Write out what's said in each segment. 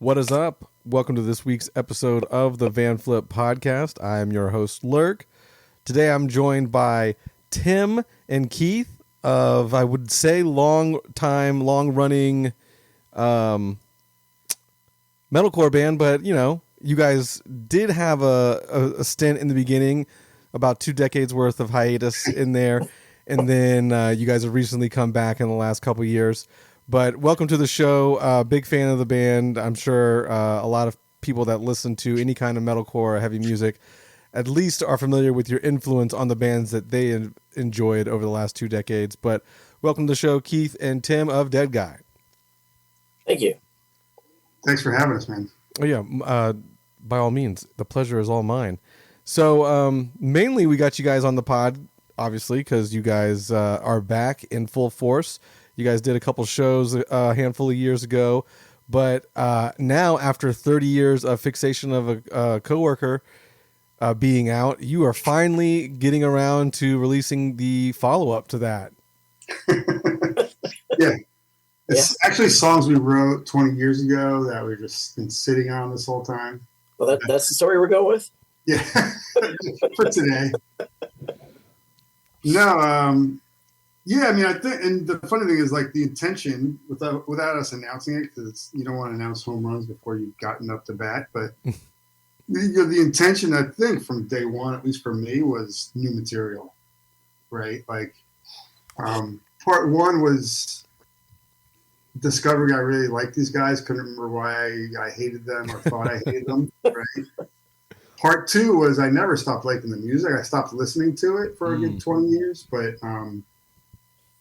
What is up? Welcome to this week's episode of the Vanflip podcast. I am your host, LURK. Today I'm joined by Tim and Keith of, I would say, long-running metalcore band, but, you know, you guys did have a stint in the beginning, about 2 decades worth of hiatus in there, and then you guys have recently come back in the last couple years. But welcome to the show. Big fan of the band. I'm sure a lot of people that listen to any kind of metalcore or heavy music at least are familiar with your influence on the bands that they enjoyed over the last 2 decades. But welcome to the show, Keith and Tim of Deadguy. Thank you. Thanks for having us, man. Oh, yeah. By all means, the pleasure is all mine. So mainly we got you guys on the pod, obviously, because you guys are back in full force. You guys did a couple shows a handful of years ago, but now after 30 years of fixation of a coworker being out, you are finally getting around to releasing the follow-up to that. Yeah. It's actually songs we wrote 20 years ago that we've just been sitting on this whole time. Well, that's the story we're going with? Yeah, for today. No, yeah, I mean, I think, and the funny thing is, like, the intention, without us announcing it, because you don't want to announce home runs before you've gotten up to bat, but the intention, I think, from day one, at least for me, was new material, right? Like, part one was discovering I really liked these guys, couldn't remember why I hated them or thought I hated them, right? Part two was I never stopped liking the music. I stopped listening to it for a good 20 years, but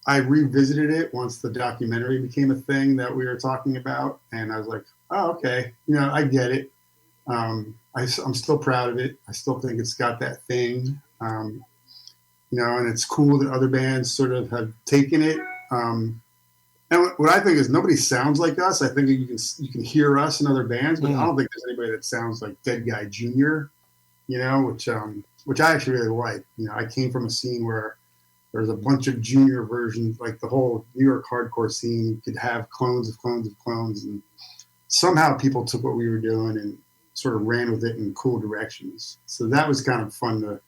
I revisited it once the documentary became a thing that we were talking about, and I was like, oh, okay, you know, I get it. I'm still proud of it. I still think it's got that thing, you know, and it's cool that other bands sort of have taken it. And what I think is nobody sounds like us. I think you can hear us in other bands, but I don't think there's anybody that sounds like Deadguy Jr., you know, which I actually really like. You know, I came from a scene where there's a bunch of junior versions, like the whole New York hardcore scene could have clones of clones of clones. And somehow people took what we were doing and sort of ran with it in cool directions. So that was kind of fun to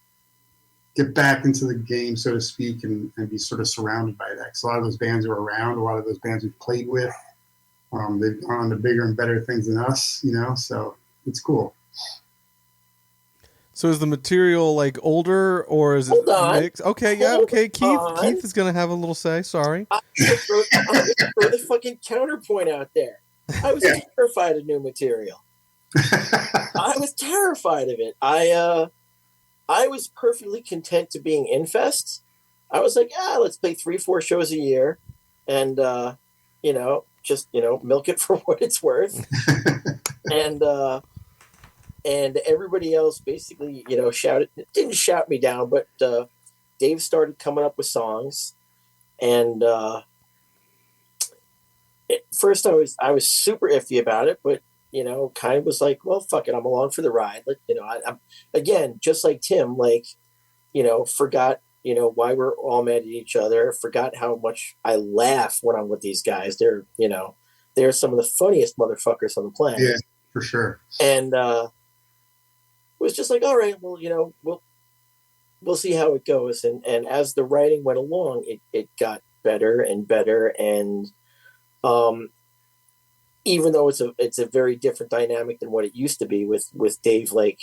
get back into the game, so to speak, and be sort of surrounded by that. Because a lot of those bands are around, a lot of those bands we've played with, they've gone on to bigger and better things than us, you know, so it's cool. So is the material like older or is it mixed? Okay, yeah, okay. Keith is gonna have a little say. Sorry. I'm gonna throw the fucking counterpoint out there. I was terrified of new material. I was terrified of it. I was perfectly content to being Infest. I was like, let's play 3-4 shows a year, and you know, just milk it for what it's worth, and everybody else basically, you know, didn't shout me down, but Dave started coming up with songs. And at first I was super iffy about it, but, you know, kind of was like, well, fuck it, I'm along for the ride. Like, you know, I'm again, just like Tim, like, you know, forgot, you know, why we're all mad at each other, forgot how much I laugh when I'm with these guys. They're some of the funniest motherfuckers on the planet. Yeah, for sure. And, was just like, all right, well, you know, we'll see how it goes. And as the writing went along, it got better and better. And even though it's a very different dynamic than what it used to be with Dave, like,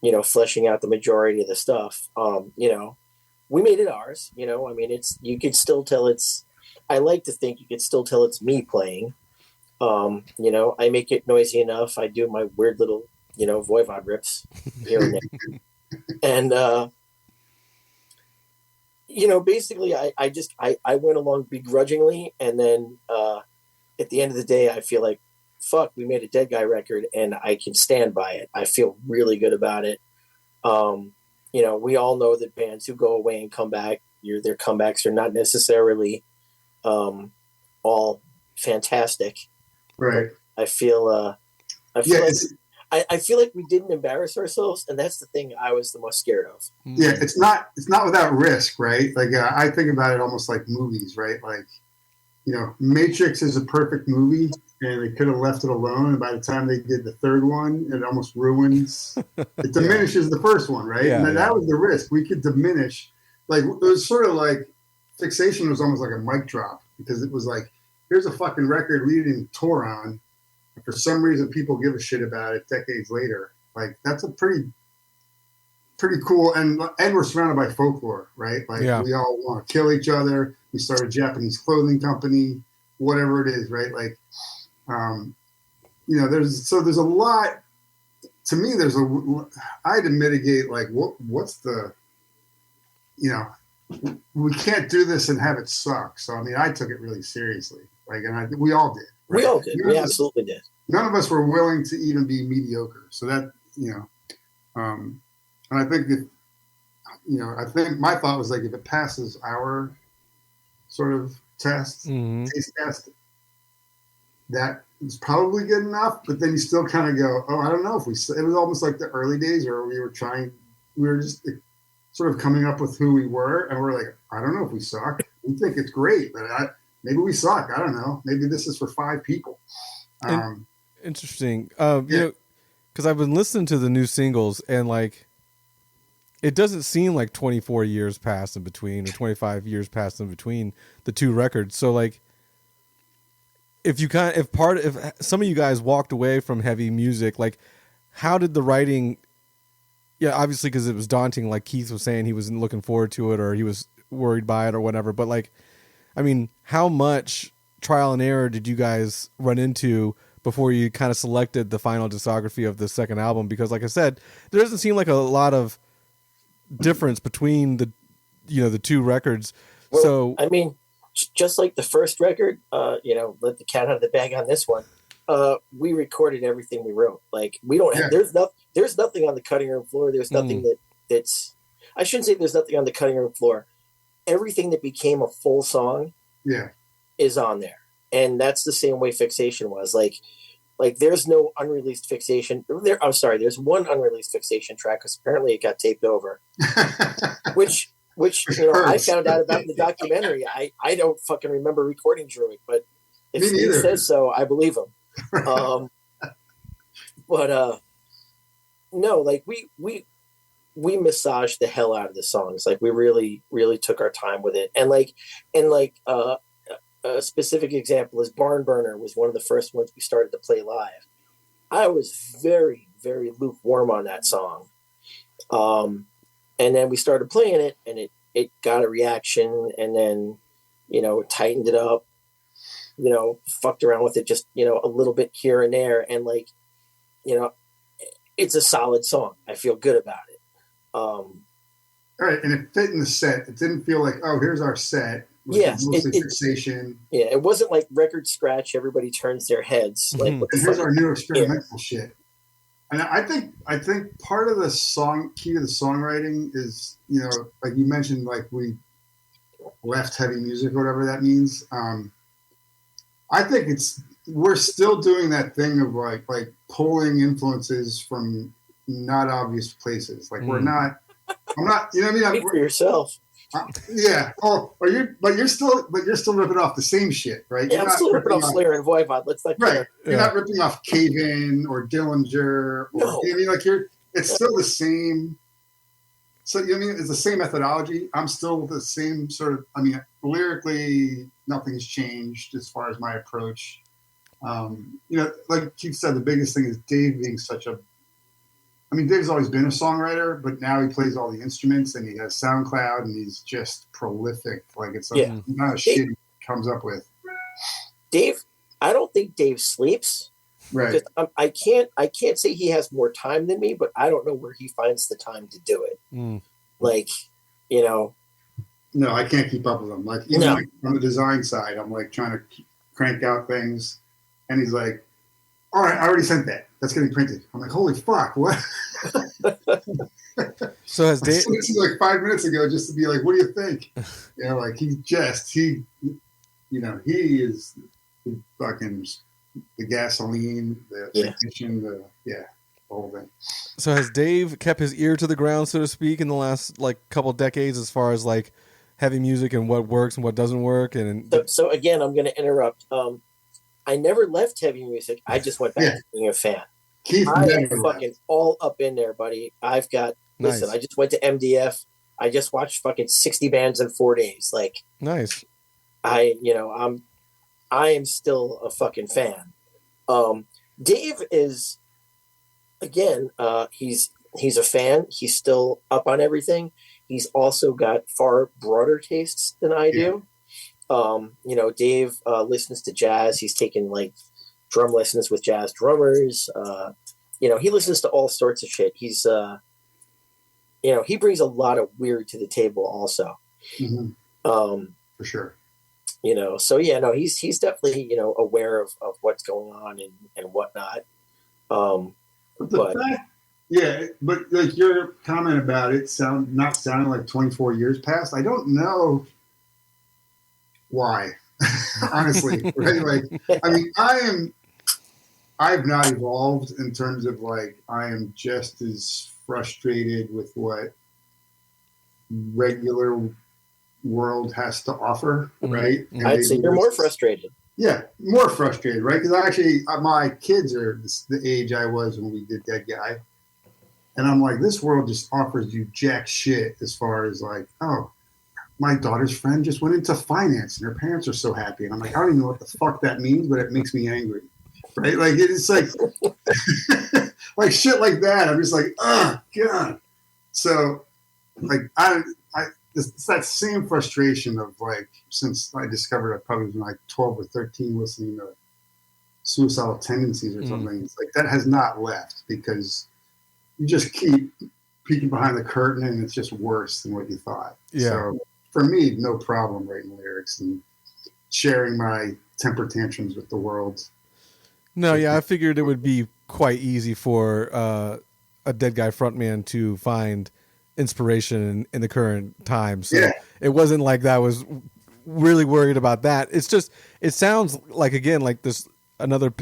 you know, fleshing out the majority of the stuff, you know, we made it ours, you know, I mean, you could still tell I like to think you could still tell it's me playing. You know, I make it noisy enough. I do my weird little, you know, Voivod rips here and there. And, you know, basically I went along begrudgingly. And then at the end of the day, I feel like, fuck, we made a Deadguy record and I can stand by it. I feel really good about it. You know, we all know that bands who go away and come back, their comebacks are not necessarily all fantastic. Right. I feel I feel like we didn't embarrass ourselves, and that's the thing I was the most scared of. Yeah, it's not without risk, right? Like I think about it almost like movies, right? Like, you know, Matrix is a perfect movie, and they could have left it alone. And by the time they did the third one, it almost ruins. It diminishes the first one, right? Yeah, and that was the risk. We could diminish. Like it was sort of like Fixation was almost like a mic drop because it was like, here's a fucking record we didn't tour on. And for some reason, people give a shit about it decades later. Like that's a pretty cool. And we're surrounded by folklore, right? Like we all want to kill each other. We started a Japanese clothing company, whatever it is, right? Like, there's a lot. To me, I had to mitigate. Like, what's the, we can't do this and have it suck. So I mean, I took it really seriously. Like, and we all did. Right? We all did. We absolutely did. None of us were willing to even be mediocre. So that and I think that I think my thought was like if it passes our sort of taste test, that is probably good enough. But then you still kind of go, oh, I don't know if it was almost like the early days where we were just sort of coming up with who we were, and we're like, I don't know if we suck. We think it's great, but maybe we suck. I don't know. Maybe this is for 5 people. Interesting. Because I've been listening to the new singles, and like, it doesn't seem like 24 years passed in between, or 25 years passed in between the 2 records. So like, if some of you guys walked away from heavy music, like, how did the writing? Yeah, obviously because it was daunting. Like Keith was saying, he wasn't looking forward to it, or he was worried by it, or whatever. But like, I mean, how much trial and error did you guys run into before you kind of selected the final discography of the second album? Because like I said, there doesn't seem like a lot of difference between the 2 records. Well, so I mean, just like the first record, let the cat out of the bag on this one. We recorded everything we wrote. Like we don't have, there's nothing on the cutting room floor. There's nothing that's, I shouldn't say there's nothing on the cutting room floor. Everything that became a full song is on there. And that's the same way Fixation was. Like there's no unreleased Fixation. There's one unreleased Fixation track because apparently it got taped over, which I found out about in the documentary. I don't fucking remember recording Druid, but if Steve says so, I believe him. No, like we massaged the hell out of the songs. Like we really, really took our time with it. And a specific example is Barn Burner was one of the first ones we started to play live. I was very, very lukewarm on that song. And then we started playing it and it got a reaction, and then, tightened it up, fucked around with it just, a little bit here and there. And it's a solid song. I feel good about it. All right. And it fit in the set. It didn't feel like, oh, here's our set. Mostly Fixation. Yeah, it wasn't like record scratch. Everybody turns their heads. Like, and here's our new experimental shit. And I think part of the key to the songwriting is, like you mentioned, like we left heavy music or whatever that means. I think we're still doing that thing of like pulling influences from not obvious places. Like I'm not, Speak for yourself. Yeah. Oh, but you're still ripping off the same shit, right? Yeah, I'm still ripping off Slayer and Voivod. Let's not. Right. You're not ripping off Cave In or Dillinger. No. It's still the same. So it's the same methodology. I'm still the same sort of. Lyrically, nothing's changed as far as my approach. Like Keith said, the biggest thing is Dave being Dave's always been a songwriter, but now he plays all the instruments and he has SoundCloud and he's just prolific. Like it's the amount of shit he comes up with. Dave, I don't think Dave sleeps. Right. Because I can't say he has more time than me, but I don't know where he finds the time to do it. No, I can't keep up with him. Like even on the design side, I'm like trying to crank out things, and he's like, "All right, I already sent that. That's getting printed." I'm like, "Holy fuck, what?" So has Dave? This is like 5 minutes ago, just to be like, "What do you think?" He is fucking the gasoline, the ignition, the whole thing. So has Dave kept his ear to the ground, so to speak, in the last couple decades, as far as heavy music and what works and what doesn't work? And so again, I'm going to interrupt. I never left heavy music. I just went back to being a fan. Keith I never am left. fucking all up in there, buddy. I've got listen. Nice. I just went to MDF. I just watched fucking 60 bands in 4 days. Like Nice. I am still a fucking fan. Dave is again. He's a fan. He's still up on everything. He's also got far broader tastes than I do. Dave listens to jazz. He's taken like drum lessons with jazz drummers. He listens to all sorts of shit. He's he brings a lot of weird to the table also. Mm-hmm. For sure. He's definitely, aware of what's going on and whatnot. But like your comment about it not sounding like 24 years passed. I don't know why, honestly, right? Like, I mean, I've not evolved in terms of like, I am just as frustrated with what regular world has to offer, right? And I'd say you're more frustrated. Yeah, more frustrated, right? Because actually, my kids are the age I was when we did Deadguy. And I'm like, this world just offers you jack shit as far as like, oh, my daughter's friend just went into finance and her parents are so happy. And I'm like, I don't even know what the fuck that means, but it makes me angry, right? Like, it's like, like shit like that. I'm just like, oh, God. So, like, it's that same frustration of like, since I discovered I probably was like 12 or 13 listening to Suicidal Tendencies or something. It's like, that has not left because you just keep peeking behind the curtain and it's just worse than what you thought. Yeah. So for me, no problem writing lyrics and sharing my temper tantrums with the world. No, yeah, I figured it would be quite easy for a Deadguy frontman to find inspiration in the current time. So it wasn't like that I was really worried about that. It's just, it sounds like, again, like this, another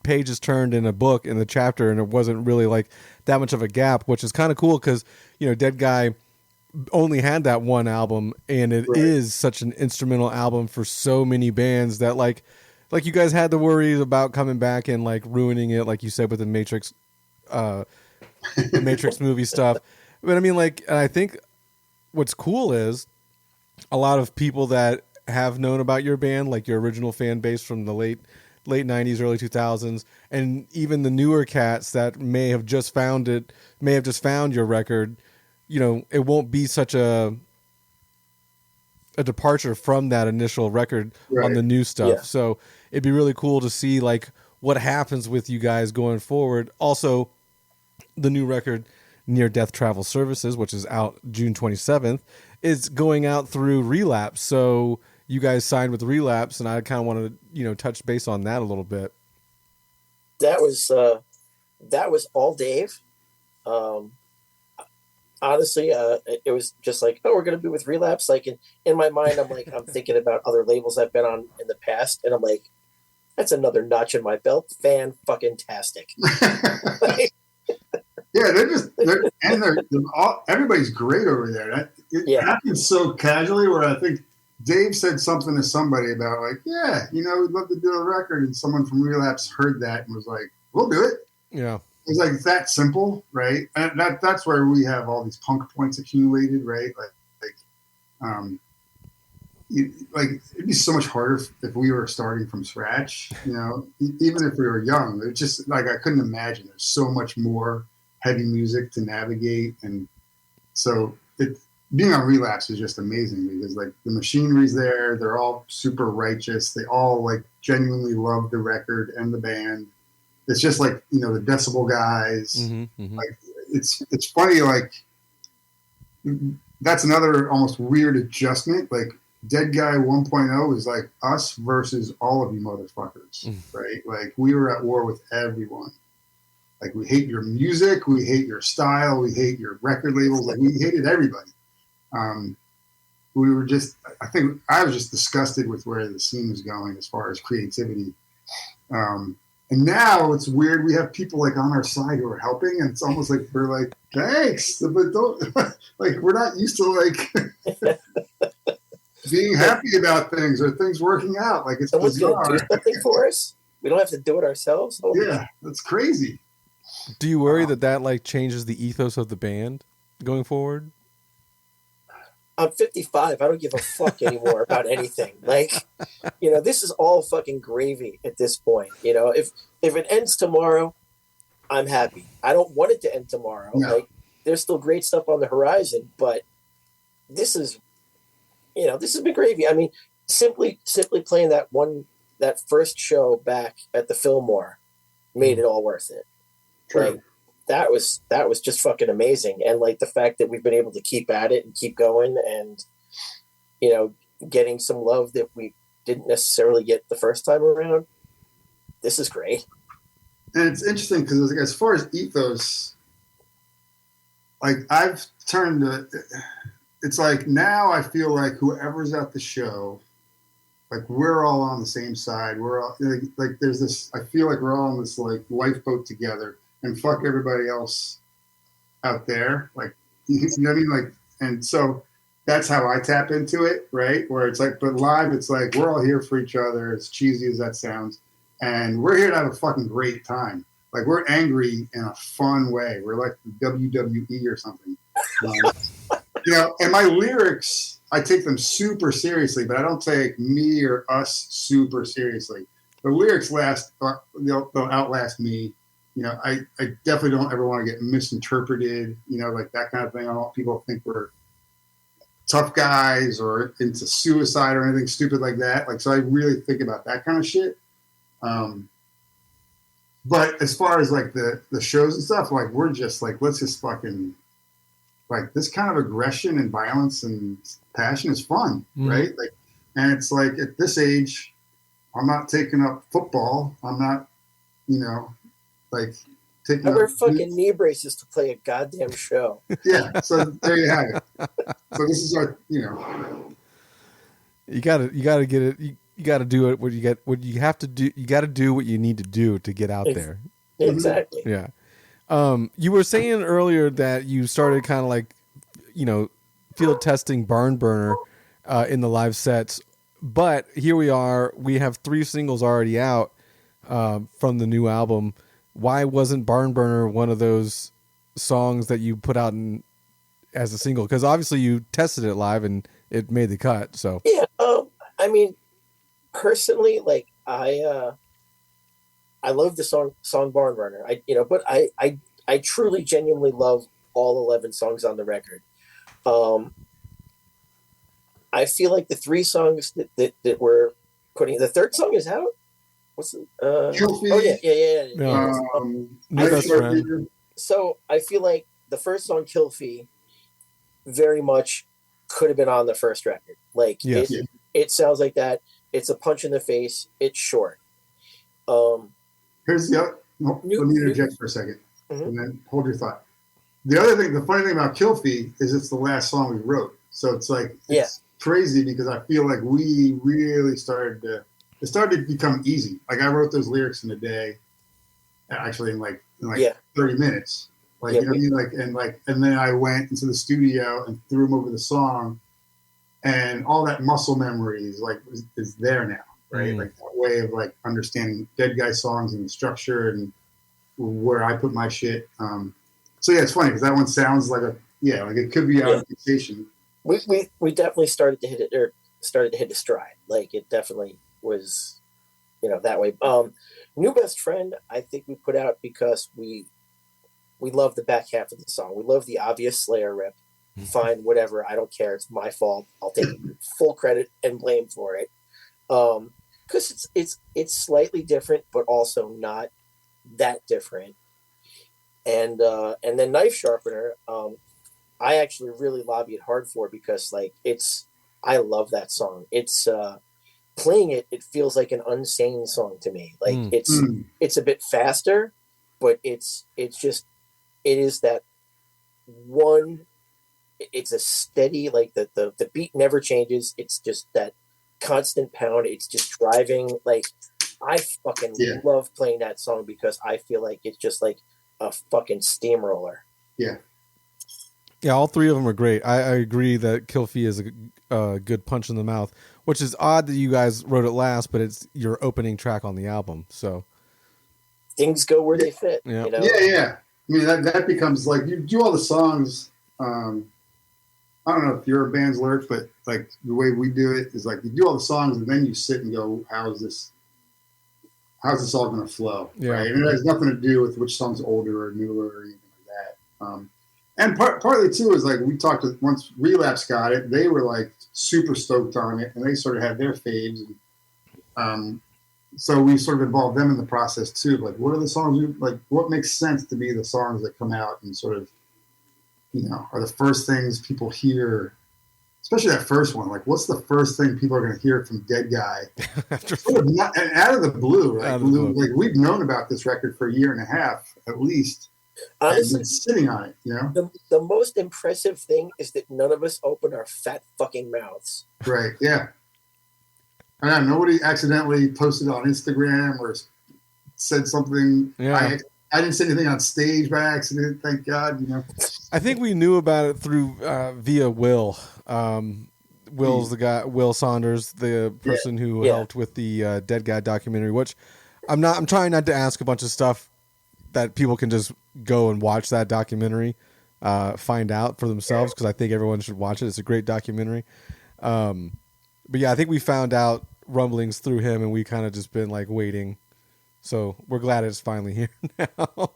page is turned in a book in the chapter, and it wasn't really like that much of a gap, which is kind of cool because, Deadguy only had that one album, and it is such an instrumental album for so many bands that like you guys had the worries about coming back and like ruining it, like you said with the Matrix movie stuff. But I mean, like, and I think what's cool is a lot of people that have known about your band, like your original fan base from the late 90s, early 2000s, and even the newer cats that may have just found your record, it won't be such a departure from that initial record on the new stuff. Yeah. So it'd be really cool to see like what happens with you guys going forward. Also, the new record, Near Death Travel Services, which is out June 27th, is going out through Relapse. So you guys signed with Relapse, and I kind of want to, touch base on that a little bit. That was all Dave. Honestly, it was just like, oh, we're going to be with Relapse. Like in my mind, I'm thinking about other labels I've been on in the past, and I'm like, that's another notch in my belt. Fan-fucking-tastic. Yeah, they're all, everybody's great over there. It happens so casually where I think Dave said something to somebody about like, yeah, we'd love to do a record. And someone from Relapse heard that and was like, we'll do it. Yeah. It was like that simple, right? And that's where we have all these punk points accumulated, right? It'd be so much harder if we were starting from scratch, even if we were young. It's just like, I couldn't imagine. There's so much more heavy music to navigate. And so being on Relapse is just amazing because like the machinery's there. They're all super righteous. They all like genuinely love the record and the band. It's just like, the Decibel guys. Mm-hmm, mm-hmm. Like it's funny. Like that's another almost weird adjustment. Like Deadguy 1.0 is like us versus all of you motherfuckers, right? Like we were at war with everyone. Like we hate your music, we hate your style, we hate your record labels. Like we hated everybody. We were just, I think I was just disgusted with where the scene was going as far as creativity. And now it's weird. We have people like on our side who are helping, and it's almost like we're like, thanks, but don't like we're not used to like being happy about things or things working out. Like it's someone's bizarre. gonna do something for us. We don't have to do it ourselves. Holy Yeah, that's crazy. Do you worry that like changes the ethos of the band going forward? I'm 55. I don't give a fuck anymore about anything. Like, you know, this is all fucking gravy at this point. You know, if it ends tomorrow, I'm happy. I don't want it to end tomorrow. No. Like, there's still great stuff on the horizon, but this is, you know, this has been gravy. I mean, simply playing that first show back at the Fillmore made it all worth it. True. Like, that was just fucking amazing. And like the fact that we've been able to keep at it and keep going and, you know, getting some love that we didn't necessarily get the first time around. This is great. And it's interesting because as far as ethos, like I've turned to, it's like now I feel like whoever's at the show, like we're all on the same side. We're all like there's this, I feel like we're all on this like lifeboat together and fuck everybody else out there. Like, you know what I mean? Like, and so that's how I tap into it, right? Where it's like, but live, it's like, we're all here for each other, as cheesy as that sounds. And we're here to have a fucking great time. Like, we're angry in a fun way. We're like WWE or something. You know, and my lyrics, I take them super seriously, but I don't take me or us super seriously. The lyrics they'll outlast me. You know, I definitely don't ever want to get misinterpreted, you know, like that kind of thing. I don't want people to think we're tough guys or into suicide or anything stupid like that. Like, so I really think about that kind of shit. But as far as like the shows and stuff, like we're just like, let's just fucking, like this kind of aggression and violence and passion is fun, right? Like, and it's like at this age, I'm not taking up football. I'm not, you know, like taking I up wear fucking knee braces to play a goddamn show. Yeah, so there you have it. So this is our, you know, You gotta get it. You gotta do it. What you have to do. You gotta do what you need to do to get out there. Exactly. Yeah. You were saying earlier that you started kind of like, you know, field testing Barn Burner in the live sets, but here we are. We have 3 singles already out from the new album. Why wasn't Barn Burner one of those songs that you put out as a single? Because obviously you tested it live and it made the cut. So yeah, I mean, personally, like I love the song Barn Burner. But I truly, genuinely love all 11 songs on the record. I feel like the 3 songs that we're putting, the third song is out. What's it? Yeah. New Best Friend. So I feel like the first song, Kill Fee, very much could have been on the first record. Like, yes. It sounds like that. It's a punch in the face. It's short. Here's the other, let me interject for a second, and then hold your thought. The funny thing about Kill Fee is it's the last song we wrote. So it's like, it's crazy because I feel like we really started to become easy. Like I wrote those lyrics in a day, actually in like 30 minutes. Like, you know what I mean? And then I went into the studio and threw them over the song, and all that muscle memory is there now, right? Like that way of like understanding Deadguy songs and the structure and where I put my shit. So yeah, it's funny because that one sounds like like it could be out of fixation. We definitely started to hit the stride. Like it definitely was, that way. New Best Friend, I think we put out because we love the back half of the song. We love the obvious Slayer rip. Fine, whatever. I don't care. It's my fault. I'll take full credit and blame for it. Because it's slightly different, but also not that different. And then Knife Sharpener, I actually really lobbied hard for because I love that song. It's playing it feels like an Unsane song to me. Like it's a bit faster, but it is that one. It's a steady, like the beat never changes. It's just that constant pound. It's just driving. Like I fucking love playing that song because I feel like it's just like a fucking steamroller. Yeah. Yeah, all three of them are great. I agree that Kill Fee is a good punch in the mouth, which is odd that you guys wrote it last, but it's your opening track on the album. So things go where they fit. Yeah. You know? Yeah. I mean, that becomes like you do all the songs. I don't know if your band's LURK, but like the way we do it is like you do all the songs and then you sit and go, how's this all going to flow? Yeah. Right? And it has nothing to do with which song's older or newer or anything like that. And partly too is like we talked to, once Relapse got it, they were like super stoked on it and they sort of had their faves. And, so we sort of involved them in the process too. Like, what are the songs? Like, what makes sense to be the songs that come out and sort of, are the first things people hear, especially that first one. Like, what's the first thing people are going to hear from Deadguy? And out of the blue, right? Like we've known about this record for a year and a half at least. Honestly, been sitting on it, The most impressive thing is that none of us open our fat fucking mouths. Right? Yeah. Nobody accidentally posted on Instagram or said something. Yeah. I didn't say anything on stage by accident, thank God. I think we knew about it through via Will. Will's the guy. Will Saunders, the person who helped with the Deadguy documentary. Which I'm trying not to ask a bunch of stuff that people can just go and watch that documentary, find out for themselves, because I think everyone should watch it. It's a great documentary. But yeah, I think we found out rumblings through him, and we kind of just been like waiting. So we're glad it's finally here now.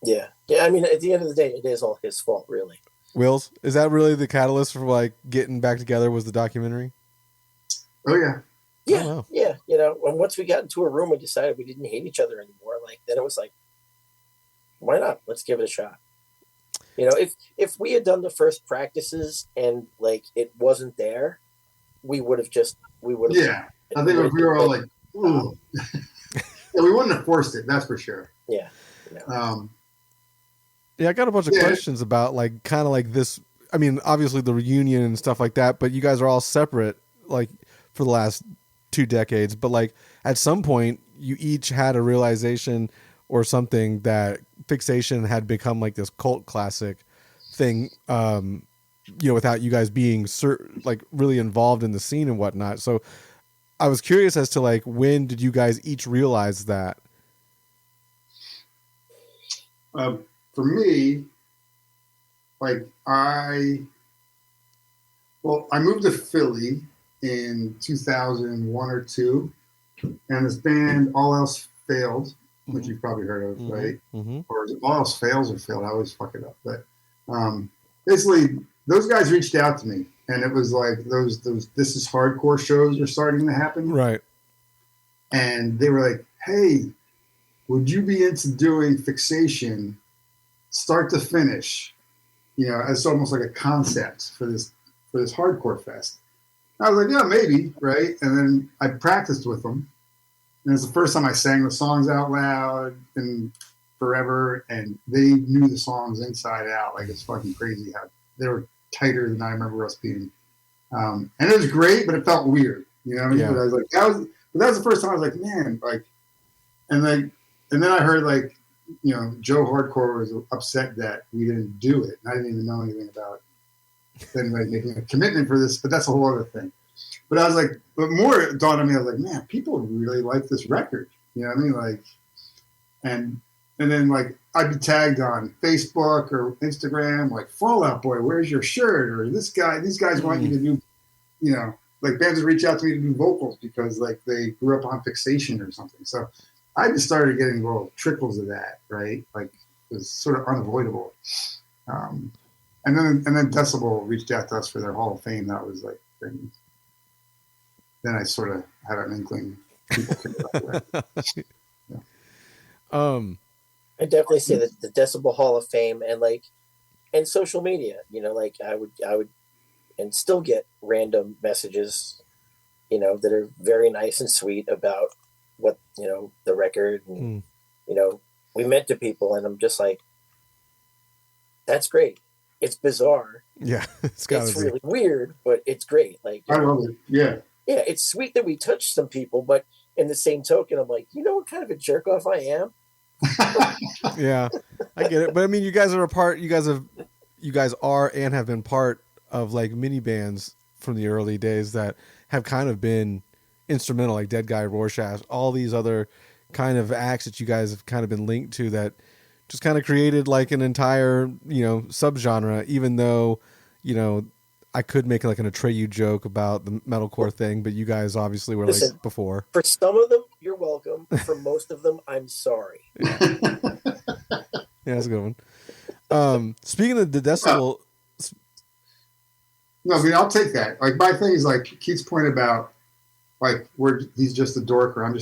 Yeah. I mean, at the end of the day, it is all his fault, really. Will's, is that really the catalyst for like getting back together? Was the documentary? Oh yeah. Yeah, oh, wow. Yeah. And once we got into a room and decided we didn't hate each other anymore, like then it was like, why not? Let's give it a shot. If we had done the first practices and like it wasn't there, we would have. Yeah, I think if we were all like, ooh, yeah, we wouldn't have forced it. That's for sure. Yeah. Yeah, I got a bunch of questions about like kind of like this. I mean, obviously the reunion and stuff like that, but you guys are all separate like for the last 2 decades. But like at some point, you each had a realization or something that Fixation had become like this cult classic thing, without you guys being like really involved in the scene and whatnot. So I was curious as to like, when did you guys each realize that? For me, like I moved to Philly in 2001 or 2, and this band All Else Failed, which you've probably heard of, right? Mm-hmm. Or is it All Else Fails or Failed? I always fuck it up. But basically, those guys reached out to me, and it was like those This Is Hardcore shows are starting to happen. Right. And they were like, hey, would you be into doing Fixation start to finish, as almost like a concept for this hardcore fest? I was like, yeah, maybe, right? And then I practiced with them. And it's the first time I sang the songs out loud in forever, and they knew the songs inside out. Like, it's fucking crazy how they were tighter than I remember us being. And it was great, but it felt weird. You know what I mean? Yeah. But I was like, that was the first time I was like, man, like, and then I heard like, Joe Hardcore was upset that we didn't do it. And I didn't even know anything about anybody making a commitment for this, but that's a whole other thing. But I was like, but more it dawned on me, I was like, man, people really like this record. You know what I mean? Like, and then like I'd be tagged on Facebook or Instagram, like Fall Out Boy, where's your shirt? Or these guys want you to do, like bands would reach out to me to do vocals because like they grew up on Fixation or something. So I just started getting little trickles of that, right? Like it was sort of unavoidable. And then Decibel reached out to us for their Hall of Fame. That was like, then I sort of had an inkling people cared about that. Yeah. I definitely say that the Decibel Hall of Fame and social media, like I would and still get random messages, that are very nice and sweet about what, the record and, we meant to people. And I'm just like, that's great. It's bizarre. Yeah. It's really weird, but it's great. Like, I love it. Yeah. Yeah. It's sweet that we touched some people, but in the same token, I'm like, what kind of a jerk off I am? Yeah, I get it. But I mean, you guys are apart. You guys have you guys are and have been part of like mini bands from the early days that have kind of been instrumental, like Deadguy, Rorschach, all these other kind of acts that you guys have kind of been linked to that just kind of created like an entire, subgenre, even though, I could make like an Atreyu joke about the metalcore thing, but you guys obviously were like before. For some of them, you're welcome. For most of them, I'm sorry. Yeah, that's a good one. Speaking of the decibel... No, I mean, I'll take that. Like, my thing is like Keith's point about like he's just a dork, or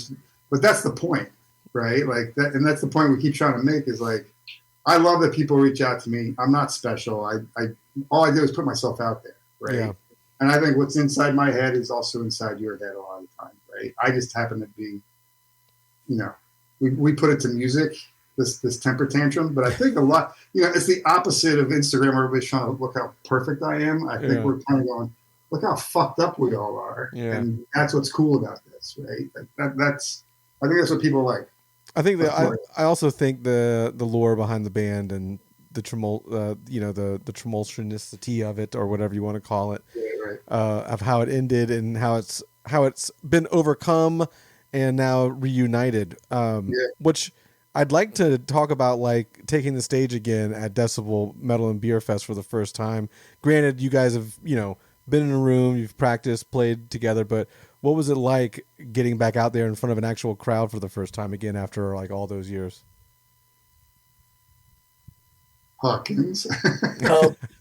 but that's the point, right? Like that, and that's the point we keep trying to make is like, I love that people reach out to me. I'm not special. I all I do is put myself out there, right? Yeah. And I think what's inside my head is also inside your head a lot of the time, right? I just happen to be, we put it to music, this temper tantrum, but I think a lot, it's the opposite of Instagram where everybody's trying to look how perfect I am. I think we're kind of going, look how fucked up we all are. Yeah. And that's what's cool about this, right? I think that's what people like. I think that I also think the lore behind the band and the the tumultuousity of it, or whatever you want to call it, right. Of how it ended and how it's been overcome and now reunited. Which I'd like to talk about, like taking the stage again at Decibel Metal and Beer Fest for the first time. Granted, you guys have been in a room, you've practiced, played together, but what was it like getting back out there in front of an actual crowd for the first time again after like all those years? Hawkins.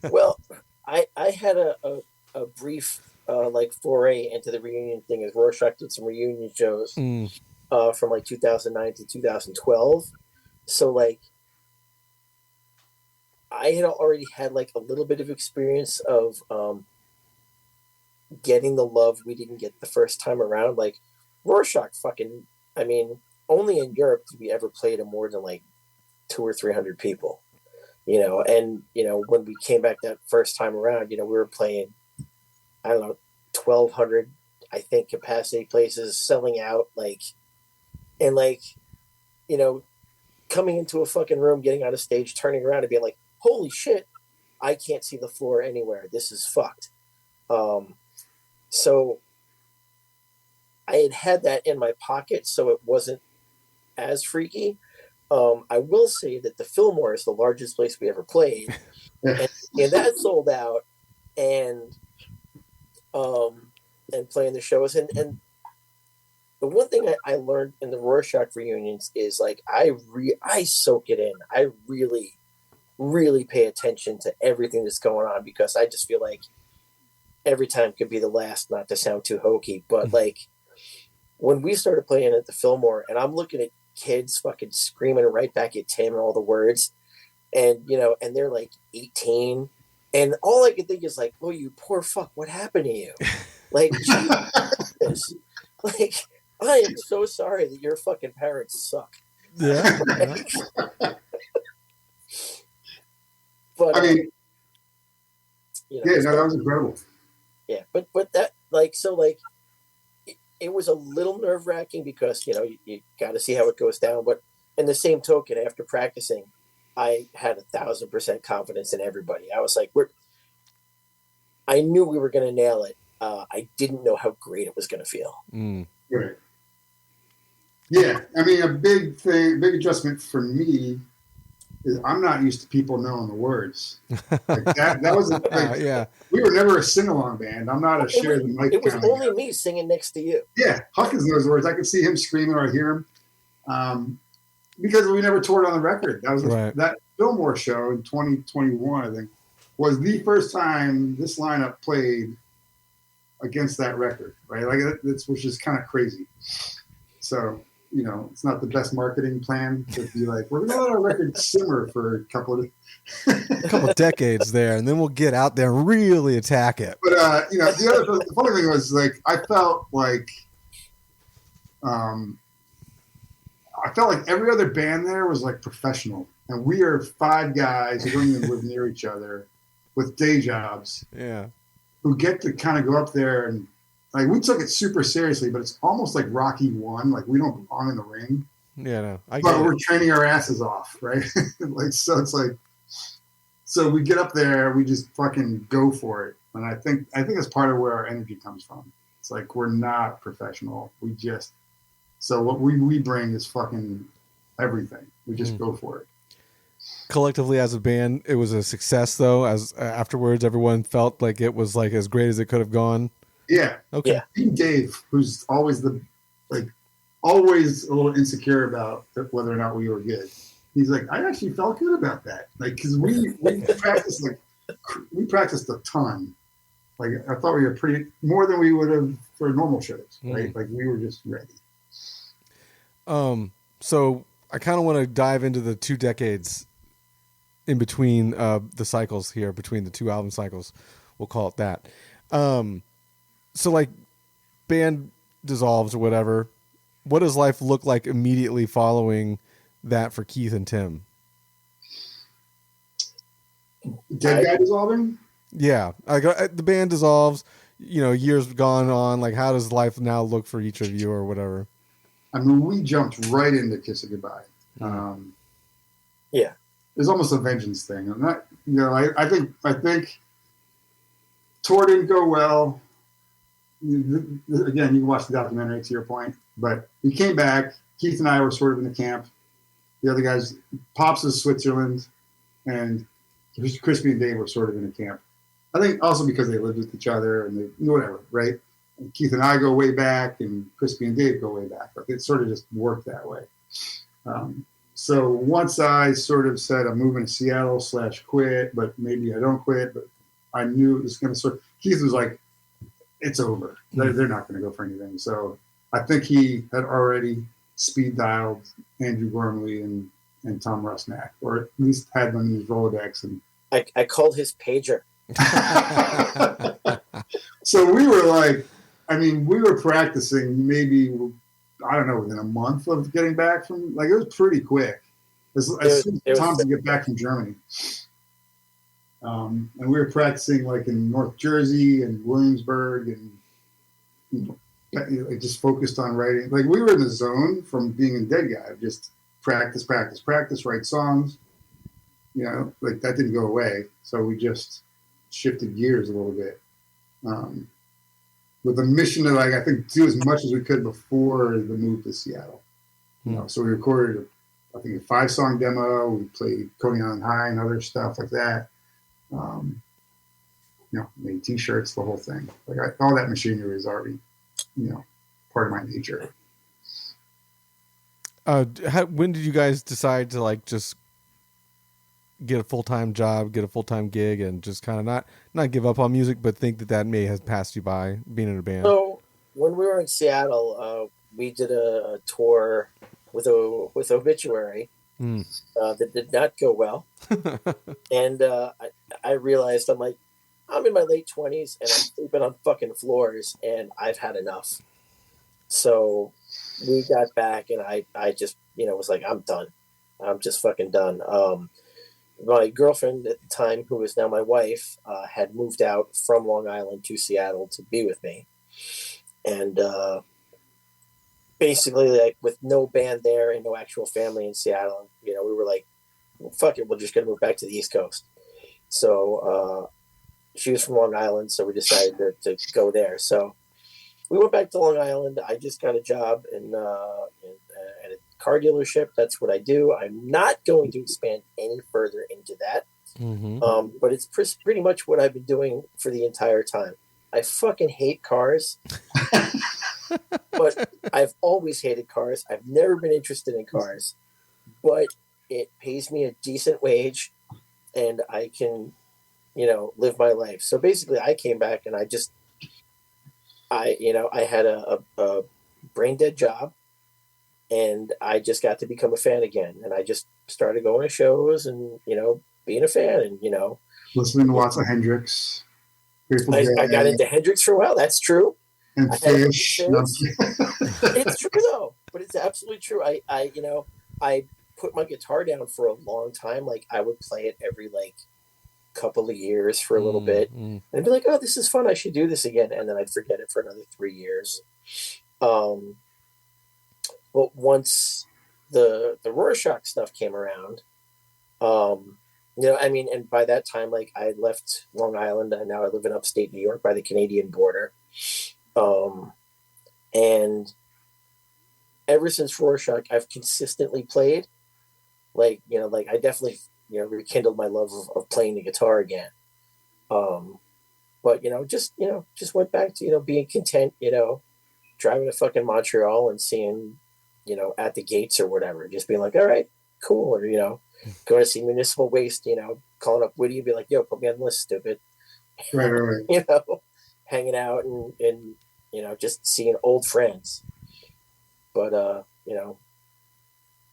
Well, I had a brief like foray into the reunion thing as Rorschach did some reunion shows from like 2009 to 2012. So like I had already had like a little bit of experience of getting the love we didn't get the first time around. Like Rorschach only in Europe did we ever play to more than like 200 or 300 people, and when we came back that first time around, we were playing, I don't know, 1,200, I think, capacity places, selling out, coming into a fucking room, getting on a stage, turning around and being like, holy shit, I can't see the floor anywhere. This is fucked. So I had that in my pocket, so it wasn't as freaky. I will say that the Fillmore is the largest place we ever played, and that sold out, and playing the shows, and the one thing I learned in the Rorschach reunions is like I soak it in. I really, really pay attention to everything that's going on, because I just feel like every time could be the last, not to sound too hokey, but like when we started playing at the Fillmore and I'm looking at kids fucking screaming right back at Tim and all the words, and and they're like 18, and all I could think is like, oh, you poor fuck, what happened to you? Like, Jesus. Like, I am so sorry that your fucking parents suck. Yeah. But I mean, that was incredible. Yeah, but that it was a little nerve wracking because you got to see how it goes down. But in the same token, after practicing, I had 1,000% confidence in everybody. I was like, I knew we were going to nail it. I didn't know how great it was going to feel. Right. Yeah, I mean, a big adjustment for me is I'm not used to people knowing the words. Like that was yeah. We were never a sing-along band. I'm not a share the mic. It was only me singing next to you. Yeah, Hawkins knows the words. I could see him screaming or I hear him. Because we never toured on the record. That was that Fillmore show in 2021, I think, was the first time this lineup played against that record, right? Like which is kind of crazy. So, it's not the best marketing plan to be like, we're gonna let our record simmer for a couple of decades there, and then we'll get out there and really attack it. But the funny thing was, like, I felt like every other band there was like professional, and we are 5 guys who don't even live near each other with day jobs. Yeah. Who get to kind of go up there and like we took it super seriously, but it's almost like Rocky 1. Like we don't belong in the ring. Yeah, no, but we're training our asses off, right? So So we get up there, we just fucking go for it. And I think that's part of where our energy comes from. It's like we're not professional. So what we bring is fucking everything. We just go for it. Collectively as a band, it was a success though. As afterwards, everyone felt like it was like as great as it could have gone. Yeah. Okay. Yeah. Even Dave, who's always always a little insecure about whether or not we were good. He's like, I actually felt good about that. Like, cause we practiced a ton. Like I thought we were more than we would have for normal shows, right? Like we were just ready. So I kind of want to dive into the 2 decades in between the cycles here, between the 2 album cycles. We'll call it that. So like band dissolves or whatever. What does life look like immediately following that for Keith and Tim? Deadguy dissolving? Yeah. The band dissolves, years gone on. Like how does life now look for each of you or whatever? I mean, we jumped right into Kiss It Goodbye. Yeah. It's almost a vengeance thing. I'm not, I think tour didn't go well. Again, you can watch the documentary to your point, but we came back. Keith and I were sort of in the camp. The other guys, Pops is Switzerland, and Crispy and Dave were sort of in the camp. I think also because they lived with each other and whatever, right? And Keith and I go way back, and Crispy and Dave go way back. But it sort of just worked that way. So once I sort of said I'm moving to Seattle / quit, but maybe I don't quit, but I knew it was going to Keith was like, it's over. They're not going to go for anything. So I think he had already speed dialed Andrew Gormley and Tom Rusnak, or at least had them in his Rolodex. And I called his pager. So we were like, we were practicing maybe, I don't know, within a month of getting back from, it was pretty quick. As soon as Tom could get back from Germany. And we were practicing in North Jersey and Williamsburg and, just focused on writing. We were in the zone from being in Deadguy, just practice, write songs. That didn't go away. So we just shifted gears a little bit. With a mission to I think do as much as we could before the move to Seattle. So we recorded a 5-song demo. We played Coney Island High and other stuff like that. Made T-shirts, the whole thing. All that machinery is already, part of my nature. When did you guys decide to just get a full-time job, get a full-time gig, and just kind of not give up on music, but think that may have passed you by being in a band? So when we were in Seattle, we did a tour with Obituary that did not go well. And I realized I'm in my late 20s and I'm sleeping on fucking floors and I've had enough. So we got back and I just, was like, I'm done. I'm just fucking done. My girlfriend at the time, who is now my wife, had moved out from Long Island to Seattle to be with me. And basically, with no band there and no actual family in Seattle, we were like, well, fuck it, we're just going to move back to the East Coast. So she was from Long Island, so we decided to go there. So we went back to Long Island. I just got a job at a car dealership. That's what I do. I'm not going to expand any further into that. Mm-hmm. But it's pretty much what I've been doing for the entire time. I fucking hate cars. But I've always hated cars. I've never been interested in cars. But it pays me a decent wage and I can, live my life. So basically I came back and I had a brain dead job and I just got to become a fan again. And I just started going to shows and, being a fan and, listening to lots of Hendrix. I got into Hendrix for a while. That's true. And Fish. It's true though, but it's absolutely true. I put my guitar down for a long time. I would play it every couple of years for a little bit and be like, oh, this is fun. I should do this again. And then I'd forget it for another 3 years. But once the Rorschach stuff came around, I mean, and by that time, like I had left Long Island and now I live in upstate New York by the Canadian border. Um, and ever since Rorschach, I've consistently played. Like I definitely, rekindled my love of playing the guitar again. Um, but just went back to being content. Driving to fucking Montreal and seeing, at the gates or whatever, just being like, all right, cool, or going to see Municipal Waste. Calling up Woody and be like, yo, put me on the list, stupid. Right. Hanging out and just seeing old friends. But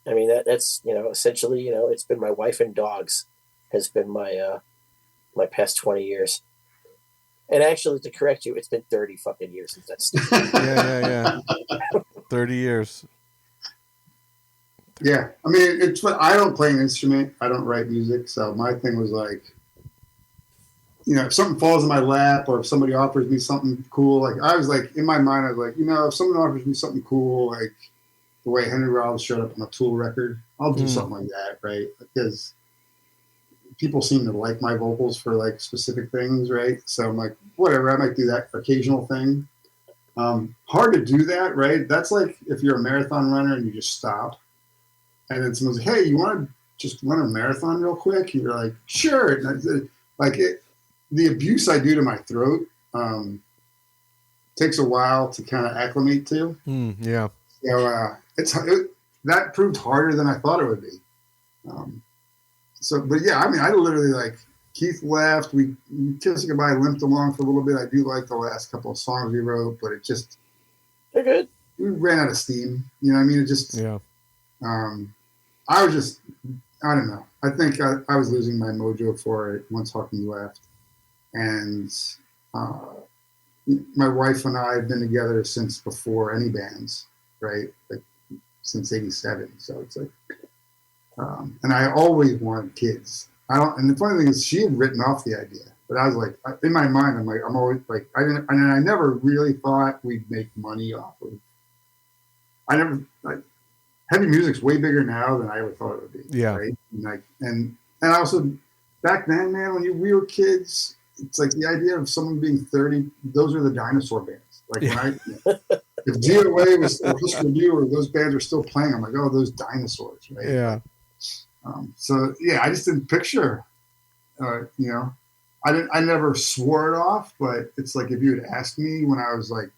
I mean that's essentially it's been my wife and dogs has been my past 20 years. And actually, to correct you, it's been 30 fucking years since that's. Yeah. 30 years. Yeah, I mean, I don't play an instrument. I don't write music. So my thing was like, if something falls in my lap or if somebody offers me something cool, like I was like, in my mind, I was like, if someone offers me something cool, like the way Henry Rollins showed up on a Tool record, I'll do something like that, right? Because people seem to like my vocals for like specific things, right? So I'm like, whatever, I might do that occasional thing. Hard to do that, right? That's like if you're a marathon runner and you just stop. And then someone's like, hey, you want to just run a marathon real quick? And you're like, sure. And the abuse I do to my throat takes a while to kind of acclimate to. Yeah. So that proved harder than I thought it would be. But yeah, I mean, I literally like Keith left. We kissed goodbye, limped along for a little bit. I do like the last couple of songs we wrote, but it just they're good. We ran out of steam. You know what I mean? It just I was just, I don't know. I think I was losing my mojo for it once Hawking left. And my wife and I have been together since before any bands, right? Like since 87. So it's like, and I always wanted kids. And the funny thing is she had written off the idea, but I was like, in my mind, I'm always like, I never really thought we'd make money off of. Heavy music's way bigger now than I ever thought it would be. Yeah. Right. And also back then, man, when we were kids, it's like the idea of someone being 30, those are the dinosaur bands. Like if DOA was or Husker Du or those bands are still playing, I'm like, oh, those dinosaurs, right? Yeah. So yeah, I just didn't picture, I never swore it off, but it's like if you had asked me when I was like